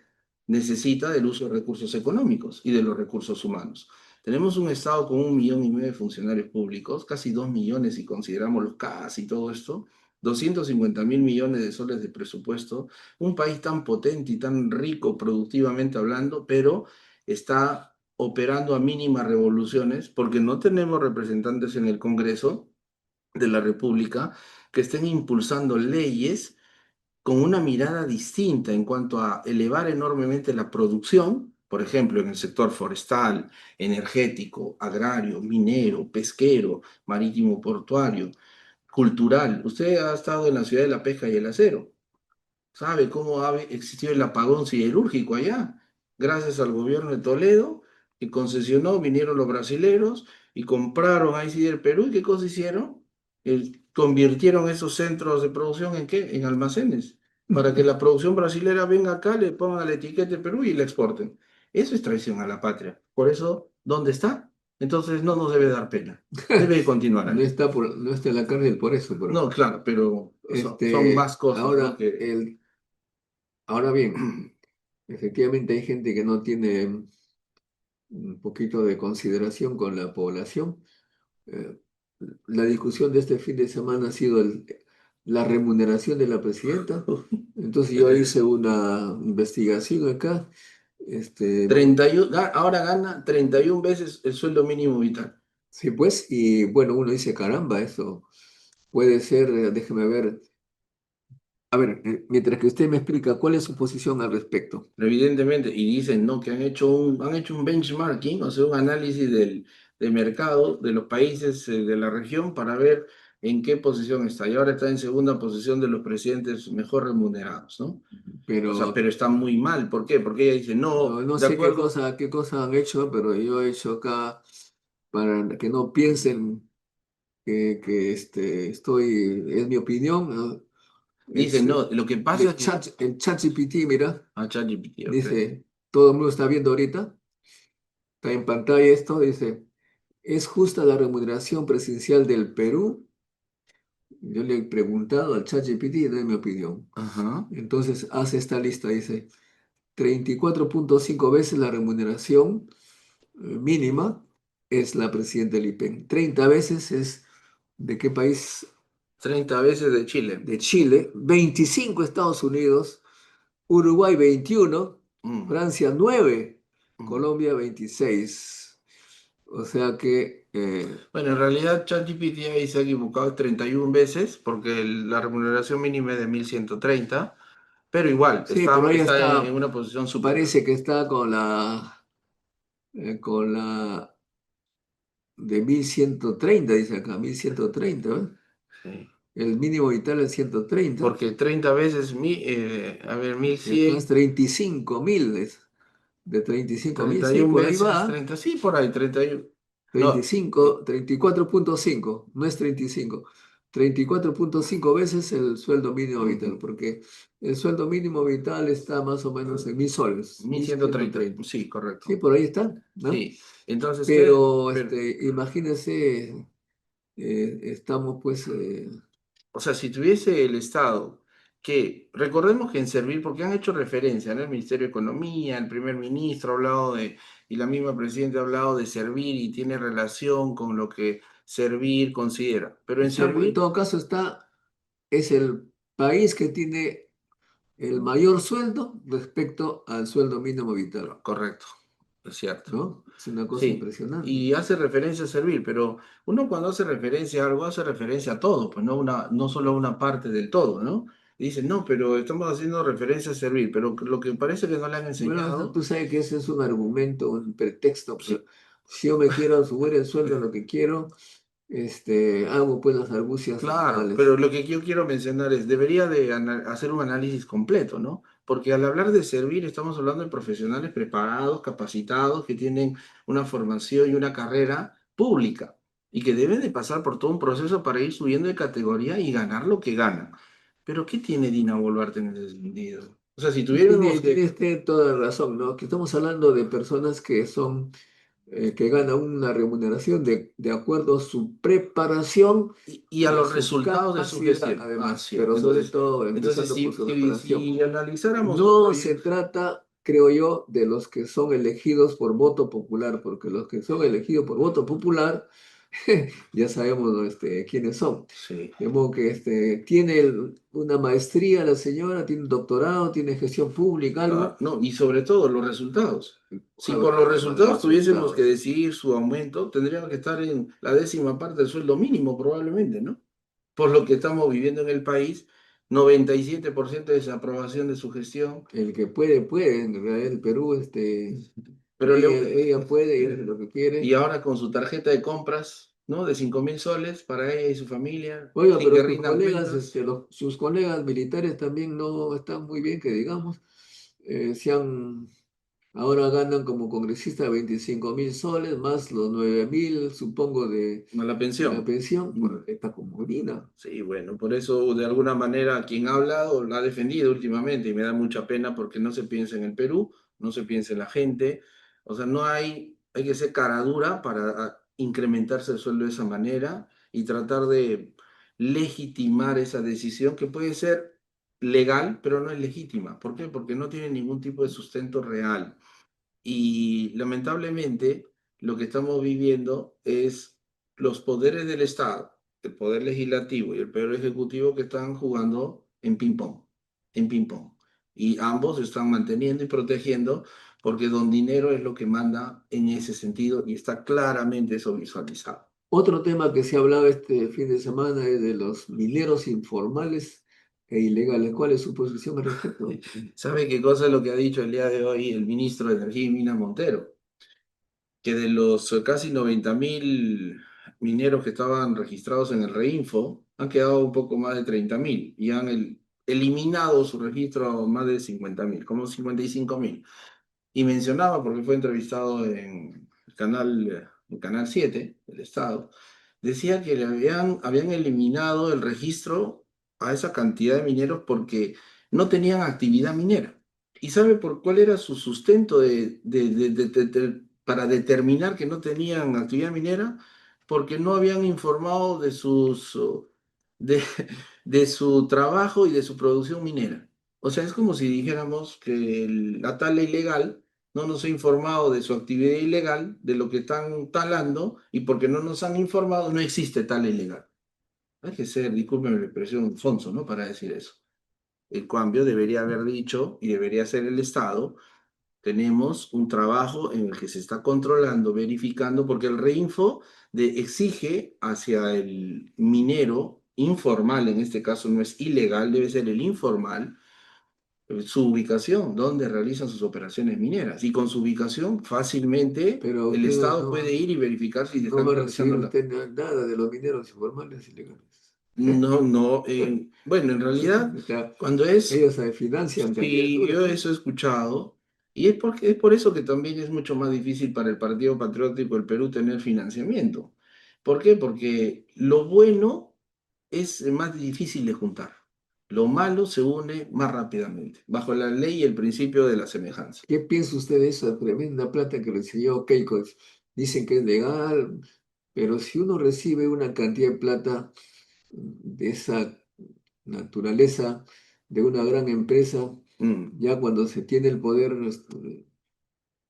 necesita del uso de recursos económicos y de los recursos humanos. Tenemos un Estado con 1,5 millones de funcionarios públicos, casi 2 millones si consideramos los CAS y todo esto, 250.000 millones de soles de presupuesto, un país tan potente y tan rico productivamente hablando, pero está operando a mínimas revoluciones porque no tenemos representantes en el Congreso de la República que estén impulsando leyes con una mirada distinta en cuanto a elevar enormemente la producción, por ejemplo, en el sector forestal, energético, agrario, minero, pesquero, marítimo portuario, cultural. Usted ha estado en la ciudad de la pesca y el acero. ¿Sabe cómo ha existido el apagón siderúrgico allá? Gracias al gobierno de Toledo, que concesionó, vinieron los brasileros y compraron ahí sí del Perú. ¿Y qué cosa hicieron? Convirtieron esos centros de producción en qué? En almacenes, para que la producción brasilera venga acá, le pongan la etiqueta de Perú y la exporten. Eso es traición a la patria. Por eso, ¿dónde está? Entonces no nos debe dar pena. Debe continuar No ahí. está no está en la cárcel por eso, pero No, claro, pero son más cosas, ¿no? ahora bien, efectivamente hay gente que no tiene un poquito de consideración con la población. Eh, la discusión de este fin de semana ha sido la remuneración de la presidenta. Entonces yo hice una investigación acá. Este, 31, ahora gana 31 veces el sueldo mínimo vital. sí, pues, y bueno, uno dice, caramba, eso puede ser, déjeme ver. A ver, mientras que usted me explica cuál es su posición al respecto. Evidentemente, y dicen, ¿no? Que han hecho un benchmarking, o sea, un análisis del mercado de los países de la región para ver en qué posición está. Y ahora está en segunda posición de los presidentes mejor remunerados, ¿no? O sea, Pero pero está muy mal. ¿Por qué? Porque ella dice, no, no de sé acuerdo. qué cosa han hecho, pero yo he hecho acá para que no piensen es mi opinión, ¿no? Dicen, Es no, lo que pasa es que. el ChatGPT, mira, Ah, ChatGPT, ok. dice, todo el mundo está viendo ahorita, está en pantalla esto, dice, ¿es justa la remuneración presidencial del Perú? Yo le he preguntado al ChatGPT y doy mi opinión. Ajá. Entonces hace esta lista, dice, 34,5 veces la remuneración mínima es la presidenta del IPEN. 30 veces es de qué país 30 veces de Chile. de Chile, 25 Estados Unidos, Uruguay 21, Mm, Francia 9, mm. Colombia 26. O sea que, Bueno, en realidad ChatGPT ahí se ha equivocado 31 veces porque la remuneración mínima es de 1.130, pero igual, sí, está, pero ahí está en está, una posición superior. parece que está con la de 1.130 dice acá, 1.130, ¿eh? Sí. El mínimo vital es 130 Porque 30 veces, a ver, y acá es 1.100, 35.000, de 35.000, treinta y sí, un por ahí veces, va. 30 sí, por ahí, 31. No, 35, 34,5 no es 35. 34,5 veces el sueldo mínimo vital, ujú, porque el sueldo mínimo vital está más o menos en 1.000 soles, mil mil ciento ciento treinta treinta sí, Sí, correcto. por ahí está, ¿no? Sí, entonces, Pero pero, imagínense, estamos pues, o sea, si tuviese el Estado, que recordemos que en servir, porque han hecho referencia, ¿no? El Ministerio de Economía, el primer ministro ha hablado y la misma presidenta ha hablado de servir y tiene relación con lo que servir considera. Pero en en servir, todo caso es el país que tiene el mayor sueldo respecto al sueldo mínimo vital. correcto. es cierto. ¿no? Es una cosa Sí, impresionante. y hace referencia a servir, pero uno cuando hace referencia a algo hace referencia a todo, pues no solo a una parte del todo, ¿no? Y dice, no, pero estamos haciendo referencia a servir, pero lo que parece que no le han Bueno, enseñado, tú sabes que ese es un argumento, un pretexto, pero sí, si yo me quiero subir el sueldo a lo que quiero, hago pues las argucias claro, normales. pero lo que yo quiero mencionar es, debería de hacer un análisis completo, ¿no? Porque al hablar de servir estamos hablando de profesionales preparados, capacitados, que tienen una formación y una carrera pública y que deben de pasar por todo un proceso para ir subiendo de categoría y ganar lo que ganan. Pero ¿qué tiene Dina Boluarte en ese sentido? O sea, si tuviéramos Tiene que... usted toda la razón, ¿no? Que estamos hablando de personas que son, que ganan una remuneración de acuerdo a su preparación Y a y a los su resultados de su capacidad, gestión. además, Así es. pero sobre Entonces, todo entonces empezando por su preparación. si analizáramos todo No se ello, trata, creo yo, de los que son elegidos por voto popular, porque los que son elegidos por voto popular, ya sabemos, ¿no? Quiénes son. sí. De modo que tiene una maestría la señora, tiene un doctorado, tiene gestión pública, Ah, algo. no, y sobre todo los resultados. Si por los Habrá que ver resultados los tuviésemos que resultados. decidir su aumento, tendríamos que estar en la 10ª parte del sueldo mínimo probablemente, ¿no? Por lo que estamos viviendo en el país, 97% de desaprobación de su gestión, El que puede, puede. En realidad el Perú, pero ella puede y hace lo que y quiere. ahora con su tarjeta de compras, ¿no? De 5.000 soles para ella y su familia, Oiga, sin pero que sus rindan colegas, cuentas. sus colegas militares también no están muy bien, que digamos. Ahora ganan como congresista 25.000 soles, más los 9.000, supongo, A la de la pensión. pensión. Mm. Bueno, está como Dina. Sí, bueno, por eso de alguna manera quien ha hablado la ha defendido últimamente y me da mucha pena porque no se piensa en el Perú, no se piensa en la gente, o sea, hay que ser cara dura para incrementarse el sueldo de esa manera y tratar de legitimar esa decisión que puede ser legal, pero no es legítima. ¿Por qué? Porque no tiene ningún tipo de sustento real. Y lamentablemente lo que estamos viviendo es los poderes del Estado, el poder legislativo y el poder ejecutivo que están jugando en ping-pong, en ping-pong. Y ambos se están manteniendo y protegiendo porque don dinero es lo que manda en ese sentido y está claramente eso visualizado. Otro tema que se ha hablado este fin de semana es de los mineros informales e ilegales. ¿Cuál es su posición al respecto? ¿Sabe qué cosa es lo que ha dicho el día de hoy el ministro de Energía y Minas Montero? Que de los casi 90.000 mineros que estaban registrados en el Reinfo, han quedado un poco más de 30.000 y han eliminado su registro más de 50.000, como 55.000. Y mencionaba, porque fue entrevistado en el canal 7 del Estado, decía que habían eliminado el registro a esa cantidad de mineros porque no tenían actividad minera. ¿Y sabe por cuál era su sustento para determinar que no tenían actividad minera? Porque no habían informado de, de su trabajo y de su producción minera. O sea, es como si dijéramos que la tala ilegal no nos ha informado de su actividad ilegal, de lo que están talando, y porque no nos han informado, no existe tala ilegal. Hay que ser, discúlpeme la expresión, sonso, ¿no? Para decir eso. El cambio debería haber dicho, y debería ser el Estado, tenemos un trabajo en el que se está controlando, verificando, porque el Reinfo exige hacia el minero informal, en este caso no es ilegal, debe ser el informal, su ubicación, donde realizan sus operaciones mineras. Y con su ubicación, fácilmente Pero el usted Estado puede no, ir y verificar si no están va a realizando recibir la... usted nada de los mineros informales e ilegales. No, no, bueno, en realidad, O sea, cuando es, ellos financian si yo candidaturas, ¿no? eso he escuchado, y es por eso que también es mucho más difícil para el Partido Patriótico del Perú tener financiamiento. ¿Por qué? Porque lo bueno es más difícil de juntar. Lo malo se une más rápidamente, bajo la ley y el principio de la semejanza. ¿Qué piensa usted de esa tremenda plata que recibió Keiko? Dicen que es legal, pero si uno recibe una cantidad de plata de esa naturaleza de una gran empresa, Mm. ya cuando se tiene el poder,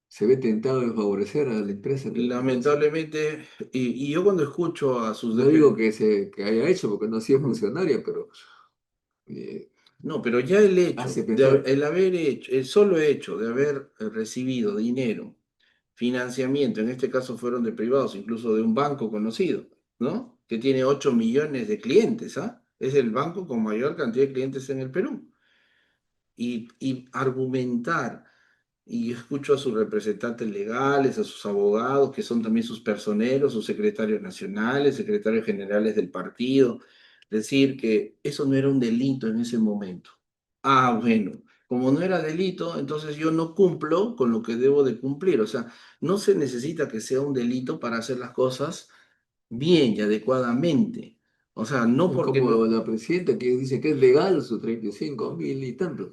se ve tentado de favorecer a la empresa que lo financia. Lamentablemente, y yo cuando escucho a sus No digo defensores, que haya hecho, porque no ha sido funcionaria, pero eh, no, pero ya el hecho hace pensar. el haber hecho, el solo hecho de haber recibido dinero financiamiento, en este caso fueron de privados, incluso de un banco conocido, ¿no? Que tiene 8 millones de clientes, ¿ah? Es el banco con mayor cantidad de clientes en el Perú. Y argumentar, y yo escucho a sus representantes legales, a sus abogados, que son también sus personeros, sus secretarios nacionales, secretarios generales del partido, decir que eso no era un delito en ese momento. Ah, bueno, como no era delito, entonces yo no cumplo con lo que debo de cumplir. O sea, no se necesita que sea un delito para hacer las cosas bien y adecuadamente. O sea, no Es porque como no, la presidenta que dice que es legal sus 35.000 y tantos.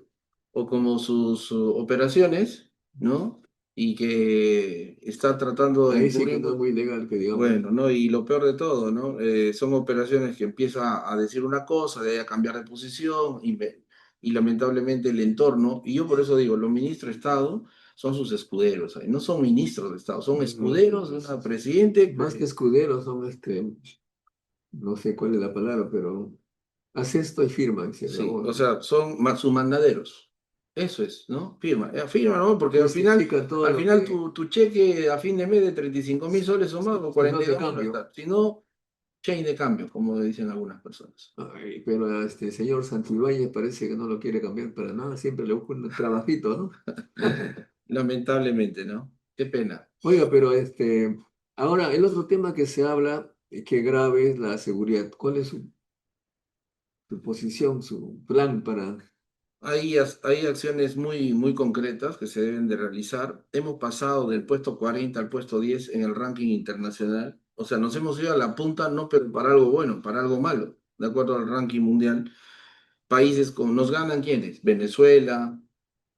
o como sus operaciones, ¿no? Y que está tratando de Ahí sí que encubrir, no es muy legal que digamos. bueno, ¿no? Y lo peor de todo, ¿no? Son operaciones que empieza a decir una cosa, de ahí a cambiar de posición, y lamentablemente el entorno, y yo por eso digo, los ministros de Estado son sus escuderos, ahí no son ministros de Estado, son No, escuderos de una presidente más que escuderos son no sé cuál es la palabra, pero hace esto y firma, dice la sí, o voz. sea, son sus mandaderos. Eso es, ¿no? Firma, firma, ¿no? Porque Justifica todo al lo final que, tu cheque a fin de mes de 35.000 soles o más, o si no te 42.000 va a cambio. estar. Si no, chain de cambio, como dicen algunas personas. Ay, pero a este señor Santibáñez parece que no lo quiere cambiar para nada, siempre le busca un trabajito, ¿no? Lamentablemente, ¿no? Qué pena. Oiga, pero ahora el otro tema que se habla, y que grave es la seguridad. ¿Cuál es su posición, su plan para... Hay acciones muy, muy concretas que se deben de realizar. Hemos pasado del puesto 40 al puesto 10 en el ranking internacional. O sea, nos hemos ido a la punta, no pero para algo bueno, para algo malo, de acuerdo al ranking mundial. Países como nos ganan quiénes, Venezuela,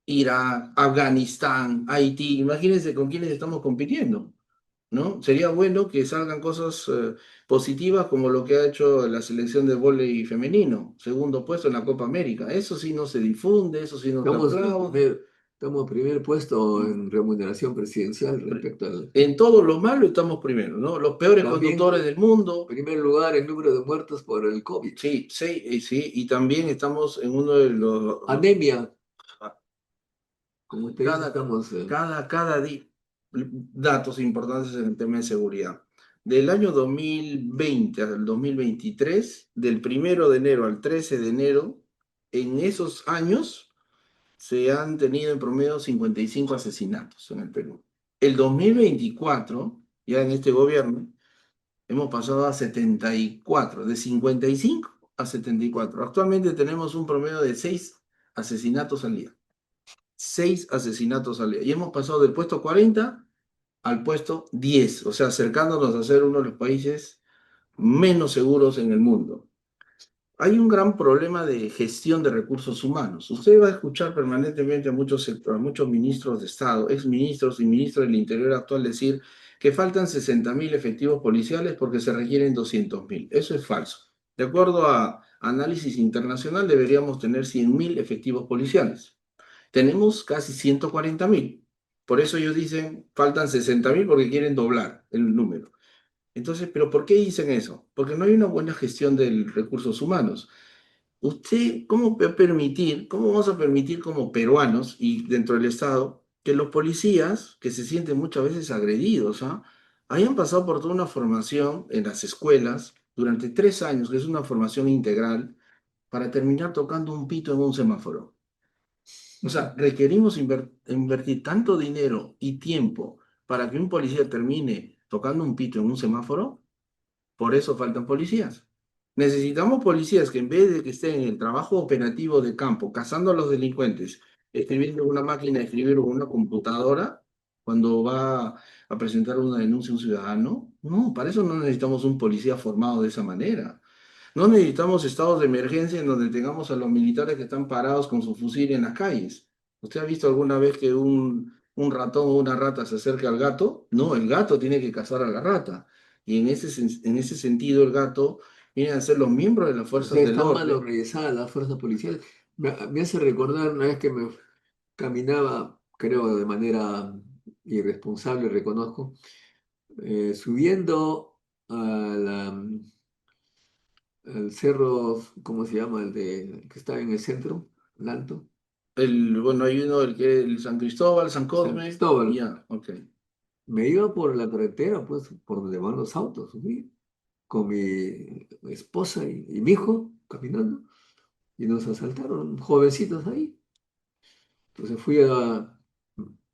Irak, Afganistán, Haití. Imagínense con quiénes estamos compitiendo, ¿no? Sería bueno que salgan cosas positivas como lo que ha hecho la selección de vóley femenino, segundo puesto en la Copa América. Eso sí no se difunde, eso sí no se Estamos aplaude. estamos primer puesto en remuneración presidencial respecto al... En todo lo malo estamos primero, ¿no? Los peores conductores También del mundo. primer lugar en número de muertos por el COVID. Sí, sí, sí, y también estamos en uno de los Anemia, como usted dice, cada, estamos... cada día, datos importantes en el tema de seguridad. Del año 2020 al 2023, del 1 de enero al 13 de enero, en esos años se han tenido en promedio 55 asesinatos en el Perú. El 2024, ya en este gobierno, hemos pasado a 74, de 55 a 74. Actualmente tenemos un promedio de 6 asesinatos al día. 6 asesinatos al día. Y hemos pasado del puesto 40 al puesto 10, o sea, acercándonos a ser uno de los países menos seguros en el mundo. Hay un gran problema de gestión de recursos humanos. Usted va a escuchar permanentemente a muchos ministros de Estado, exministros y ministros del Interior actual decir que faltan 60.000 efectivos policiales porque se requieren 200.000. Eso es falso. De acuerdo a análisis internacional, deberíamos tener 100.000 efectivos policiales. Tenemos casi 140.000. Por eso ellos dicen, faltan 60.000 porque quieren doblar el número. Entonces, ¿pero por qué dicen eso? Porque no hay una buena gestión de recursos humanos. Usted, cómo vamos a permitir como peruanos y dentro del Estado que los policías, que se sienten muchas veces agredidos, hayan pasado por toda una formación en las escuelas durante 3 años, que es una formación integral, para terminar tocando un pito en un semáforo? O sea, requerimos invertir tanto dinero y tiempo para que un policía termine tocando un pito en un semáforo. Por eso faltan policías. Necesitamos policías que en vez de que estén en el trabajo operativo de campo, cazando a los delincuentes, escribiendo en una máquina, escribir en una computadora, cuando va a presentar una denuncia a un ciudadano. No, para eso no necesitamos un policía formado de esa manera. No necesitamos estados de emergencia en donde tengamos a los militares que están parados con su fusil en las calles. ¿Usted ha visto alguna vez que un ratón o una rata se acerca al gato? No, el gato tiene que cazar a la rata. Y en ese sentido, el gato viene a ser los miembros de las O fuerzas sea, del está mal orden. organizada la fuerza policial. Me hace recordar una vez que me caminaba, creo de manera irresponsable, reconozco, subiendo a al cerro, ¿cómo se llama? El que está en el centro, el Bueno, hay uno, el San Cristóbal, San San Cosme, Cristóbal. ya, ok. me iba por la carretera, pues, por donde van los autos, ¿sí? Con mi esposa y mi hijo caminando, y nos asaltaron jovencitos ahí. Entonces fui a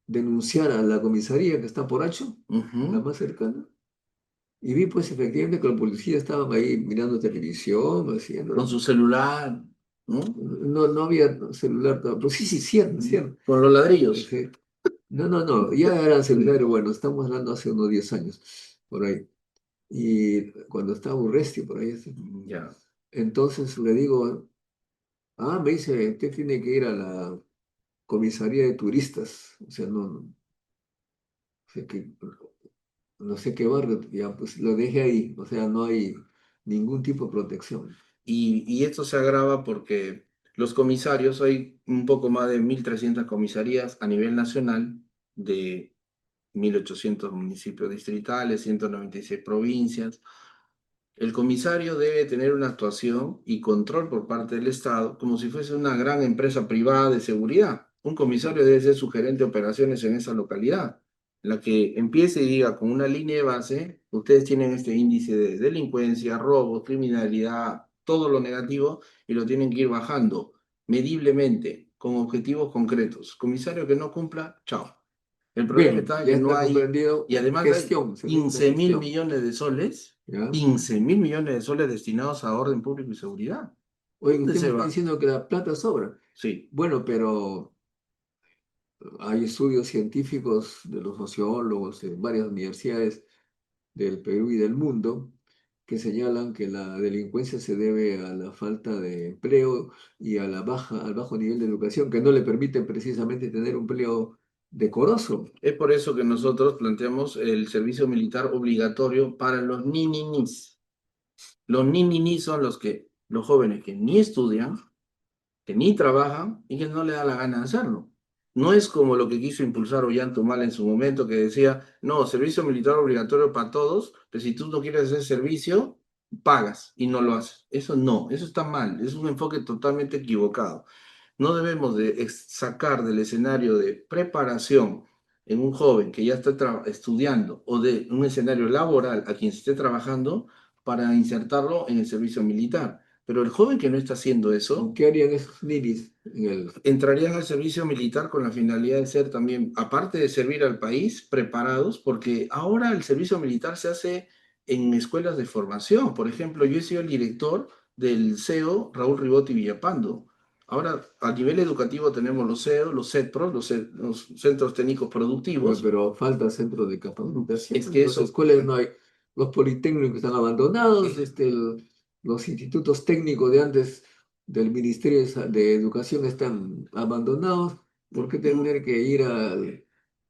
denunciar a la comisaría que está por Hacho, la Ujú. más cercana, y vi pues efectivamente que los policías estaban ahí mirando televisión, Con haciendo... su celular, ¿no? No, no había celular, pues sí, sí, cierto, Ujú. cierto. Con los ladrillos. Ese- no, no, no, ya eran celulares, bueno, estamos hablando hace unos 10 años, por ahí. Y cuando estaba Urresti, por ahí. Ya. Entonces le digo, me dice, usted tiene que ir a la comisaría de turistas, o sea, no sé qué, no sé qué barrio, ya pues lo dejé ahí, o sea, no hay ningún tipo de protección. Y esto se agrava porque los comisarios, hay un poco más de 1.300 comisarías a nivel nacional de 1.800 municipios distritales, 196 provincias. El comisario debe tener una actuación y control por parte del Estado como si fuese una gran empresa privada de seguridad. Un comisario debe ser su gerente de operaciones en esa localidad, la que empiece y diga con una línea de base, ustedes tienen este índice de delincuencia, robo, criminalidad, todo lo negativo, y lo tienen que ir bajando mediblemente, con objetivos concretos. Comisario que no cumpla, chao. El problema Bien, está en ya que no está hay, comprendido, y además hay gestión, se necesita 15.000 gestión, millones de soles, ¿ya? 15.000 millones de soles destinados a orden público y seguridad. Oye, ¿Dónde usted me se está va? diciendo que la plata sobra. Sí, Bueno, pero hay estudios científicos de los sociólogos de varias universidades del Perú y del mundo que señalan que la delincuencia se debe a la falta de empleo y a al bajo nivel de educación que no le permiten precisamente tener un empleo decoroso. es por eso que nosotros planteamos el servicio militar obligatorio para los ninis. Los ninis son los jóvenes que ni estudian, que ni trabajan y que no le da la gana de hacerlo. No es como lo que quiso impulsar Ollanta en su momento, que decía, no, servicio militar obligatorio para todos, pero si tú no quieres hacer servicio, pagas y no lo haces. Eso no, eso está mal, es un enfoque totalmente equivocado. No debemos de sacar del escenario de preparación en un joven que ya está estudiando o de un escenario laboral a quien se esté trabajando para insertarlo en el servicio militar. Pero el joven que no está haciendo eso, ¿Qué harían esos ninis en el... entrarían al servicio militar con la finalidad de ser también, aparte de servir al país, preparados, porque ahora el servicio militar se hace en escuelas de formación. Por ejemplo, yo he sido el director del CEO Raúl Ribotti Villapando. Ahora, a nivel educativo tenemos los CEO, los CETPROS, los Centros Técnicos Productivos. Pero falta centros de capacitación, Es que en las eso, escuelas no hay, los politécnicos están abandonados, los institutos técnicos de antes del Ministerio de Educación están abandonados. ¿Por qué mm, tener que ir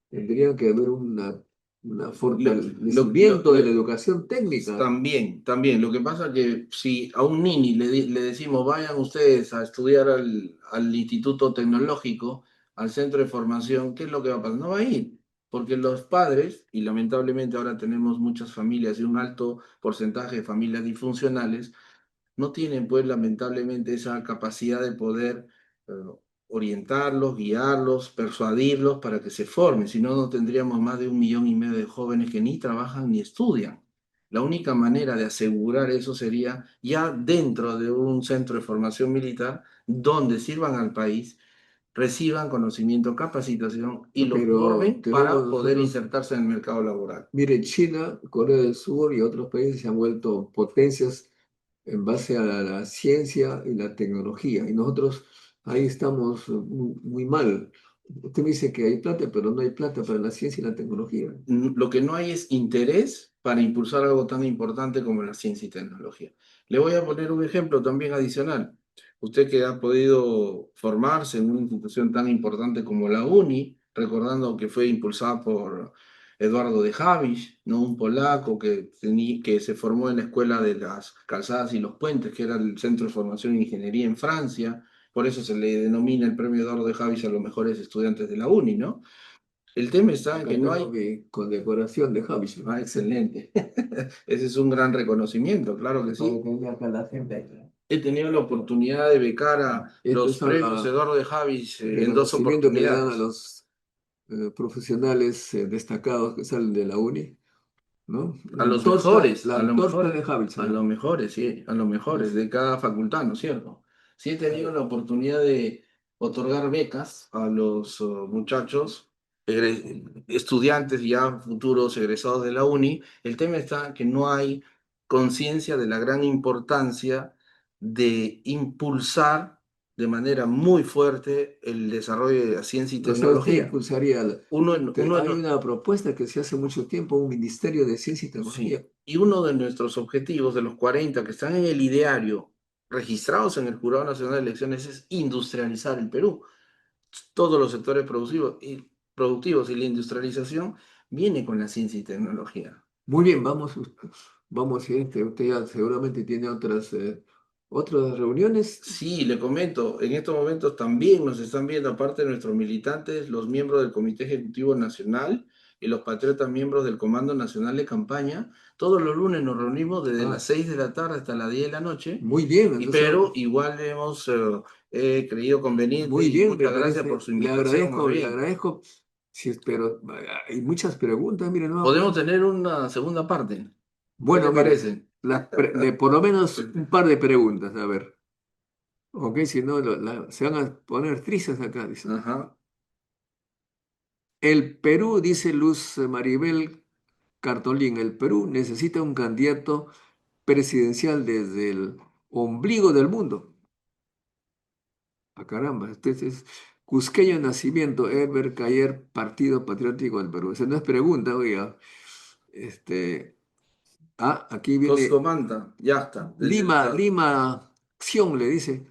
tendría que haber un lo, lo- lo- fortalecimiento de la lo- educación técnica? también. Lo que pasa es que si a un nini le decimos vayan ustedes a estudiar al Instituto Tecnológico, al centro de formación, ¿qué es lo que va a pasar? No va a ir, porque los padres, y lamentablemente ahora tenemos muchas familias y un alto porcentaje de familias disfuncionales, no tienen pues lamentablemente esa capacidad de poder eh, orientarlos, guiarlos, persuadirlos para que se formen, si no, no tendríamos más de 1,5 millones de jóvenes que ni trabajan ni estudian. La única manera de asegurar eso sería ya dentro de un centro de formación militar donde sirvan al país, reciban conocimiento, capacitación y los Pero formen tenemos para poder nosotros, insertarse en el mercado laboral. mire, China, Corea del Sur y otros países se han vuelto potencias en base a la ciencia y la tecnología. Y nosotros ahí estamos muy, muy mal. Usted me dice que hay plata, pero no hay plata para la ciencia y la tecnología. Lo que no hay es interés para impulsar algo tan importante como la ciencia y tecnología. Le voy a poner un ejemplo también adicional. Usted que ha podido formarse en una institución tan importante como la UNI, recordando que fue impulsada por Eduardo de Havilland, ¿no? Un polaco que se formó en la Escuela de las Calzadas y los Puentes, que era el centro de formación en ingeniería en Francia. Por eso se le denomina el premio Eduardo de Havilland a los mejores estudiantes de la UNI, ¿no? El tema está en Acá que no tengo hay... mi condecoración de Javier. Excelente. Ese es un gran reconocimiento, claro que Para sí. que tenga acá la gente. He tenido la oportunidad de becar a Estos los son premios los Eduardo de Javis en dos reconocimientos que le dan a oportunidades. los profesionales destacados que salen de la uni, ¿no? A los mejores, La a los antorcha mejores, de a Havildsen. los mejores, sí, a los mejores Es- de cada facultad, ¿no es cierto? Sí he tenido la oportunidad de otorgar becas a los muchachos, estudiantes ya futuros egresados de la uni. El tema está que no hay conciencia de la gran importancia de impulsar de manera muy fuerte el desarrollo de la ciencia y O sea, usted tecnología. impulsaría, Uno hay en, una propuesta que se hace mucho tiempo, un Ministerio de Ciencia y Tecnología. Sí, y uno de nuestros objetivos, de los 40 que están en el ideario, registrados en el Jurado Nacional de Elecciones, es industrializar el Perú. Todos los sectores productivos y la industrialización viene con la ciencia y tecnología. Muy bien, vamos, siguiente. Usted ya seguramente tiene otras reuniones. Sí, le comento, en estos momentos también nos están viendo, aparte de nuestros militantes, los miembros del Comité Ejecutivo Nacional y los patriotas miembros del Comando Nacional de Campaña. Todos los lunes nos reunimos desde las Ah, 6 de la tarde hasta las 10 de la noche, muy bien, entonces, pero igual hemos creído conveniente muy y bien, me muchas gracias por parece. su invitación, más Le bien. agradezco. Sí, pero hay muchas preguntas, mire, no me Podemos acuerdo. tener una segunda parte. ¿Qué le Bueno, mire, parece? por lo menos un par de preguntas, a ver. Ok, si no, se van a poner tristes acá, dice. Ajá. El Perú, dice Luz Maribel Cartolín, el Perú necesita un candidato presidencial desde el ombligo del mundo. Ah, caramba, este es cusqueño de nacimiento, Eber Cayer, Partido Patriótico del Perú. Esa no es pregunta, oiga. Este, aquí viene Coscomanta, ya está. Lima Acción, le dice.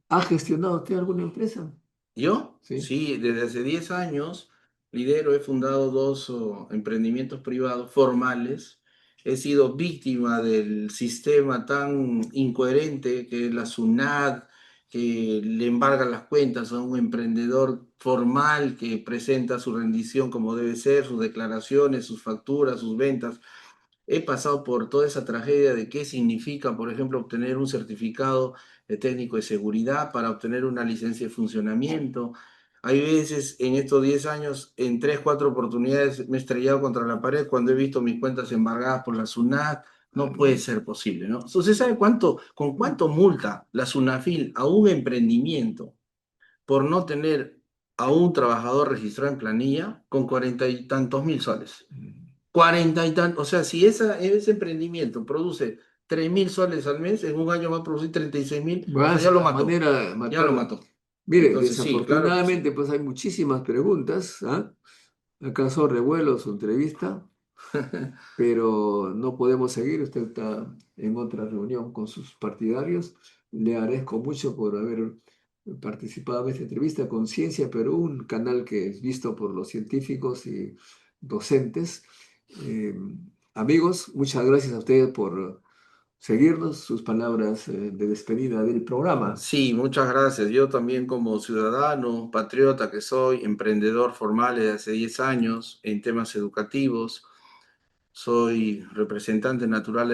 ¿Ha gestionado usted alguna empresa? ¿Yo? Sí. Sí, desde hace 10 años lidero, he fundado dos emprendimientos privados formales. He sido víctima del sistema tan incoherente que es la SUNAT, que le embarga las cuentas a un emprendedor formal que presenta su rendición como debe ser, sus declaraciones, sus facturas, sus ventas. He pasado por toda esa tragedia de qué significa, por ejemplo, obtener un certificado de técnico de seguridad para obtener una licencia de funcionamiento. Hay veces en estos 10 años, en 3 4 oportunidades, me he estrellado contra la pared cuando he visto mis cuentas embargadas por la SUNAT. No puede Caramba. ser posible, ¿no? ¿Usted sabe con cuánto multa la SUNAFIL a un emprendimiento por no tener a un trabajador registrado en planilla? Con 40 y tantos mil soles. 40 y tantos, o sea, si ese emprendimiento produce 3.000 soles al mes, en un año va a producir 36.000, o Va, sea, es ya lo una mató, manera de ya lo matarla. mató. Mire, Entonces, sí, claro que desafortunadamente, sí. pues hay muchísimas preguntas, ¿ah? ¿Acaso revuelo su entrevista? Pero no podemos seguir. Usted está en otra reunión con sus partidarios. Le agradezco mucho por haber participado en esta entrevista con Ciencia Perú, un canal que es visto por los científicos y docentes. Eh, Amigos, muchas gracias a ustedes por seguirnos, sus palabras de despedida del programa. Sí, muchas gracias. Yo también como ciudadano, patriota que soy, emprendedor formal desde hace 10 años en temas educativos. Soy representante natural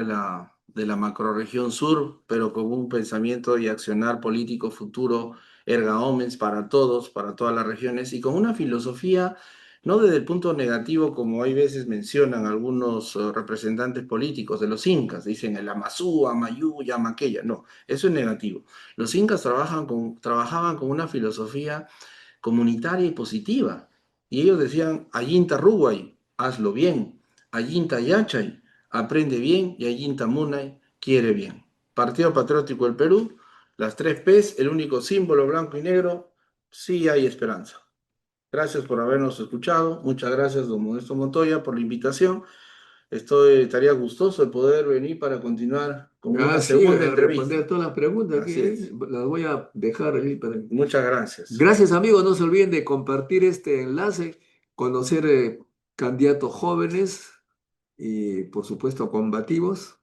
de la macrorregión sur, pero con un pensamiento y accionar político futuro erga omnes para todos, para todas las regiones, y con una filosofía no desde el punto negativo, como hay veces mencionan algunos representantes políticos de los incas, dicen el Amazú, Amayú, Yamaqueya. No, eso es negativo. Los incas trabajaban con una filosofía comunitaria y positiva. Y ellos decían, Ayinta Ruway, hazlo bien. Ayinta Yachay, aprende bien. Y Ayinta Munay, quiere bien. Partido Patriótico del Perú, las tres P's, el único símbolo blanco y negro, sí hay esperanza. Gracias por habernos escuchado. Muchas gracias, don Modesto Montoya, por la invitación. Estaría gustoso de poder venir para continuar con una Ah, sí, segunda a responder entrevista. todas las preguntas Así que es. las voy a dejar ahí para... Muchas gracias. Gracias, amigos. No se olviden de compartir este enlace, conocer candidatos jóvenes y, por supuesto, combativos.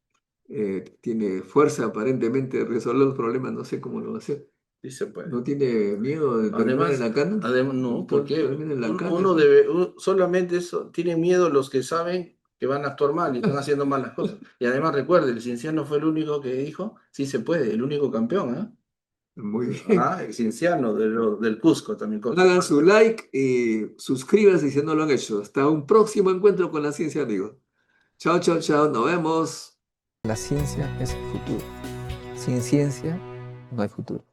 Tiene fuerza aparentemente de resolver los problemas, no sé cómo lo va a hacer. Sí se puede. ¿No tiene miedo de terminar en Además, la cana? no, porque Termina en la cana, uno sí. debe, solamente eso, tienen miedo los que saben que van a actuar mal y están haciendo mal las cosas. Y además recuerde, el Cienciano fue el único que dijo, sí se puede, el único campeón, ¿eh? Muy bien. Cienciano del Cusco también. Hagan su like y suscríbanse si no lo han hecho. Hasta un próximo encuentro con la ciencia, amigos. Chao, chao, chao. Nos vemos. La ciencia es el futuro. Sin ciencia no hay futuro.